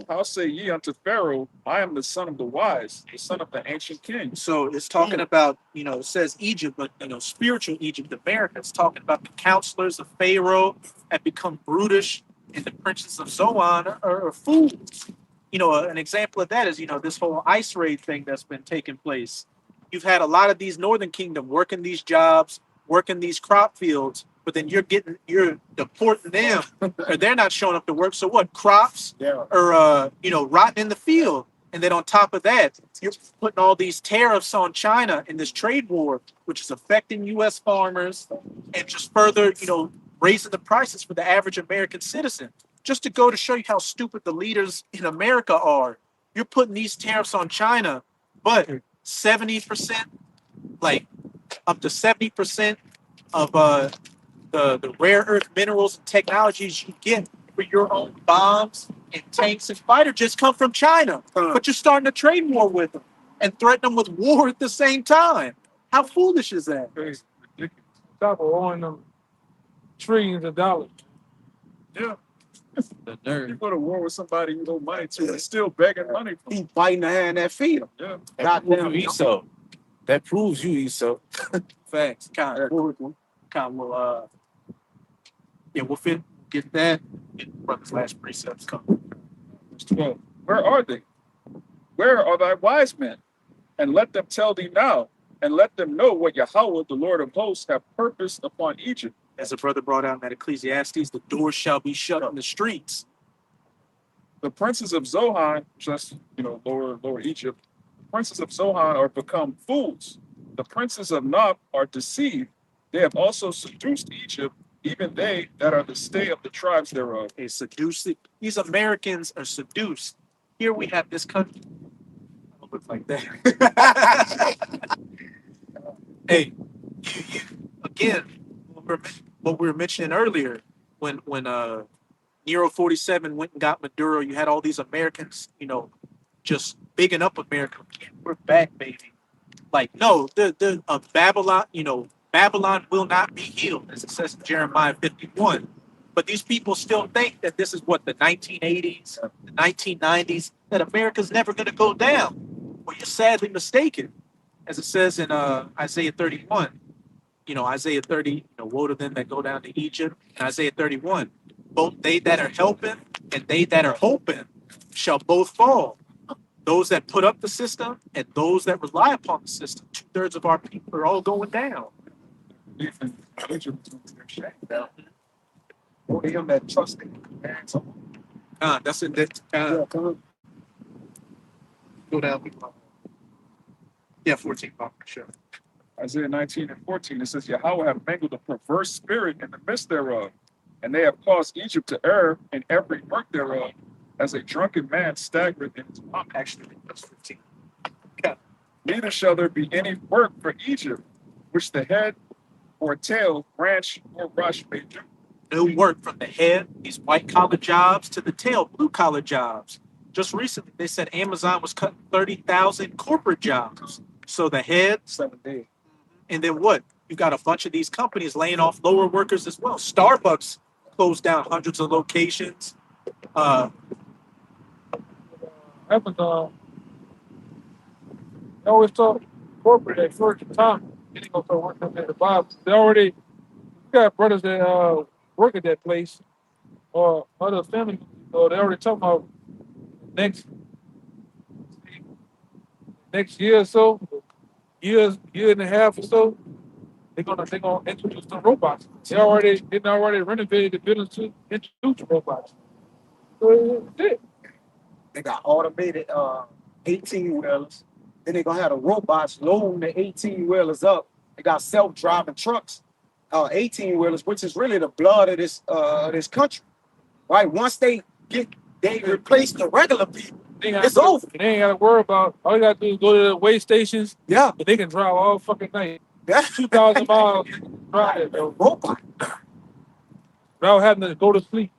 How say ye unto Pharaoh, I am the son of the wise, the son of the ancient king? So it's talking about, it says Egypt, but spiritual Egypt, America. It's talking about the counselors of Pharaoh have become brutish, and the princes of Zoan are fools. An example of that is, this whole ice raid thing that's been taking place. You've had a lot of these Northern Kingdom working these jobs, working these crop fields, but then you're deporting them, or they're not showing up to work. So what? Crops are rotting in the field, and then on top of that, you're putting all these tariffs on China in this trade war, which is affecting U.S. farmers and just further, raising the prices for the average American citizen. Just to go to show you how stupid the leaders in America are. You're putting these tariffs on China, but 70%, like up to 70% of the rare earth minerals and technologies you get for your own bombs and tanks and fighter jets come from China. But you're starting a trade war with them and threaten them with war at the same time. How foolish is that? It's ridiculous. Stop owing them trillions of dollars. Yeah. The You nerve. go to war with somebody you owe money to and still begging money from. He biting the hand that feed him. Yeah. Goddamn. Esau. That proves you, Esau. Facts. We'll get that. Get brother's last precepts coming. Verse 12. Where are they? Where are thy wise men? And let them tell thee now, and let them know what Yahawah, the Lord of hosts, have purposed upon Egypt. As a brother brought out in that Ecclesiastes, the doors shall be shut in the streets. The princes of Zohan, just lower Egypt, the princes of Zohan are become fools. The princes of Nob are deceived. They have also seduced Egypt, even they that are the stay of the tribes thereof. A seducing. These Americans are seduced. Here we have this country. I don't look like that. Hey, you again. What we were mentioning earlier, when Nero 47 went and got Maduro, you had all these Americans, just bigging up America. We're back, baby. Like, no, the Babylon, Babylon will not be healed, as it says in Jeremiah 51. But these people still think that this is what the 1980s, the 1990s, that America's never going to go down. Well, you're sadly mistaken, as it says in Isaiah 31. Isaiah 30, woe to them that go down to Egypt. And Isaiah 31, both they that are helping and they that are hoping shall both fall. Those that put up the system and those that rely upon the system, 2/3 of our people are all going down. Even Egypt was their shame down. Only him that trusted commands of That's it. Go down. Yeah, 14, for sure. Isaiah 19 and 14, it says, Yahawah have mangled a perverse spirit in the midst thereof, and they have caused Egypt to err in every work thereof, as a drunken man staggereth in his vomit. Actually, that's 15. Neither shall there be any work for Egypt, which the head or tail, branch or rush may do. No work from the head, these white collar jobs, to the tail, blue collar jobs. Just recently, they said Amazon was cutting 30,000 corporate jobs. So the head, 7 days. and then what? You got a bunch of these companies laying off lower workers as well. Starbucks closed down hundreds of locations. Amazon, they always talk corporate at first time. They gonna start working at the bottom. They already got brothers that work at that place or other family. So they already talking about next year or so, year and a half or so, they're gonna introduce the robots. They already renovated the buildings to introduce robots. So that's it. They got automated 18 wheelers. Then they're gonna have the robots loading the 18 wheelers up. They got self-driving trucks, 18 wheelers, which is really the blood of this country. Right? Once they replace the regular people, it's over. They ain't gotta worry about. All you gotta do is go to the way stations, Yeah. but they can drive all fucking night. That's 2,000 miles, drive it, bro. robot. Without having to go to sleep.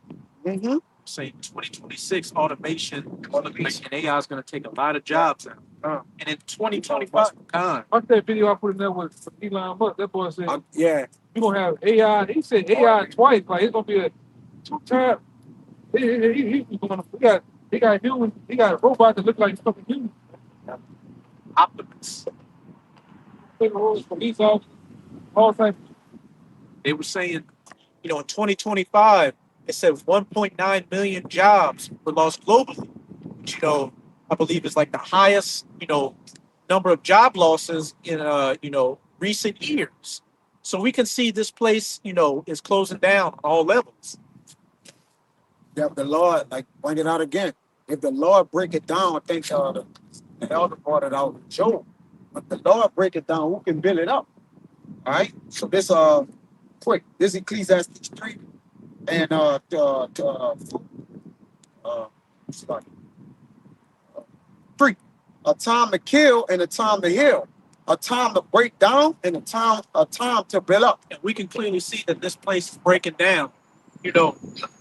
Mm-hmm. Say 2026 automation and AI is going to take a lot of jobs out. And in 2025, What's that video I put in there with Elon Musk? That boy said, Yeah. we're gonna have AI. He said AI twice, like it's gonna be a 2 time. He got humans, he got robots that look like fucking humans. Optimus. Police officers, all types. They were saying, in 2025, it said 1.9 million jobs were lost globally, which, I believe is like the highest, number of job losses in, recent years. So we can see this place, is closing down on all levels. Yeah, the Lord, like, bring it out again. If the Lord break it down, I think the elder brought it out with Job. But the Lord break it down, who can build it up? All right. So this this Ecclesiastes 3 and sorry, 3. A time to kill and a time to heal. A time to break down and a time to build up. And we can clearly see that this place is breaking down.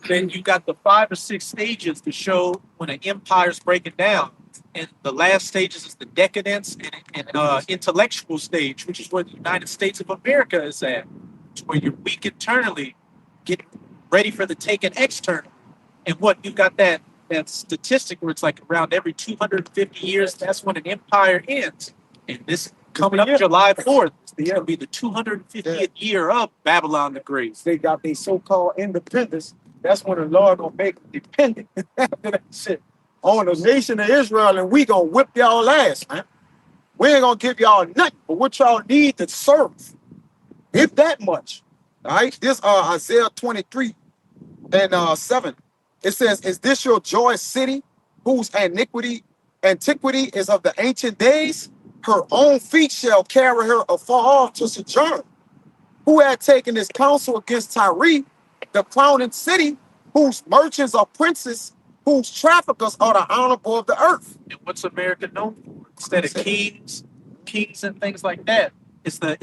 Then you got the 5 or 6 stages to show when an empire is breaking down. And the last stages is the decadence and intellectual stage, which is where the United States of America is at. It's where you're weak internally, getting ready for the taking external. And what you got that statistic where it's like around every 250 years, that's when an empire ends. And this coming up July 4th, it's going to be the 250th year of Babylon the Great. They got their so-called independence. That's when the Lord gonna make them dependent after that shit on the nation of Israel, and we gonna whip y'all ass, man. We ain't gonna give y'all nothing but what y'all need to serve. If that much. All right. This Isaiah 23 and 7. It says, "Is this your joyous city, whose antiquity is of the ancient days? Her own feet shall carry her afar off to sojourn. Who had taken his counsel against Tyre, the crowning city, whose merchants are princes, whose traffickers are the honorable of the earth." And what's America known for? Instead of kings and things like that, it's the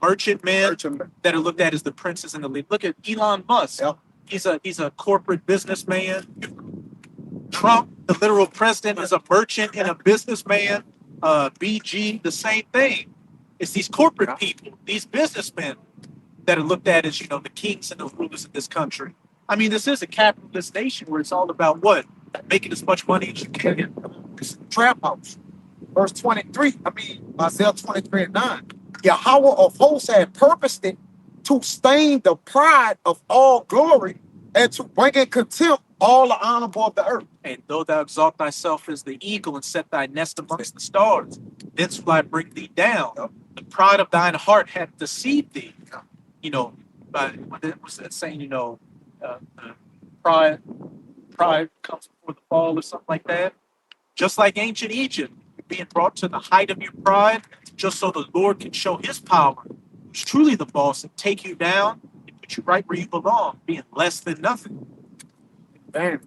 merchant men that are looked at as the princes and the lead. Look at Elon Musk. Yep. He's a corporate businessman. Trump, the literal president, is a merchant and a businessman. BG, the same thing. It's these corporate people, these businessmen that are looked at as, the kings and the rulers of this country. I mean, this is a capitalist nation where it's all about what? Making as much money as you can. It's a trap house. Verse 23, Isaiah 23 and 9. Yahweh of hosts had purposed it to stain the pride of all glory and to bring in contempt all the honorable of the earth. And though thou exalt thyself as the eagle and set thy nest amongst the stars, thence will I bring thee down. The pride of thine heart hath deceived thee. But what was that saying? Pride comes before the fall or something like that. Just like ancient Egypt, being brought to the height of your pride, just so the Lord can show his power, who's truly the boss, and take you down and put you right where you belong, being less than nothing. Bam.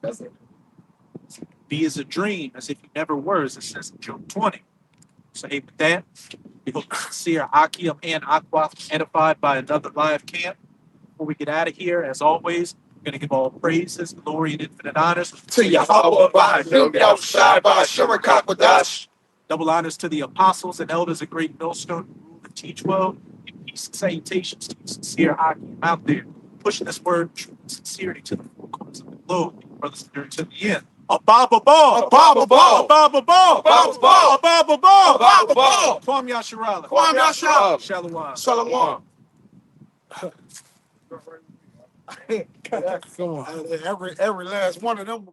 That's it. Be as a dream, as if you never were, as it says in Job 20. So, hey, with that, we hope to see our Akim and Aqua edified by another live camp. Before we get out of here, as always, we're going to give all praises, glory, and infinite honors To Yahawah, bahasham, bahasham. Double honors to the apostles and elders of Great Millstone who rule and teach well. And peace and salutations to you sincere Akim out there, pushing this word of truth and sincerity to the four corners of the globe. Brothers and to the end. A Baba Ball. A Baba Ball. A Baba Ball. A Baba Ball. A Baba Ball. A Baba Ball. Kwam Yasharala. Kwam Yasharala. Shalawam. Shalawam. Come on. Every last one of them.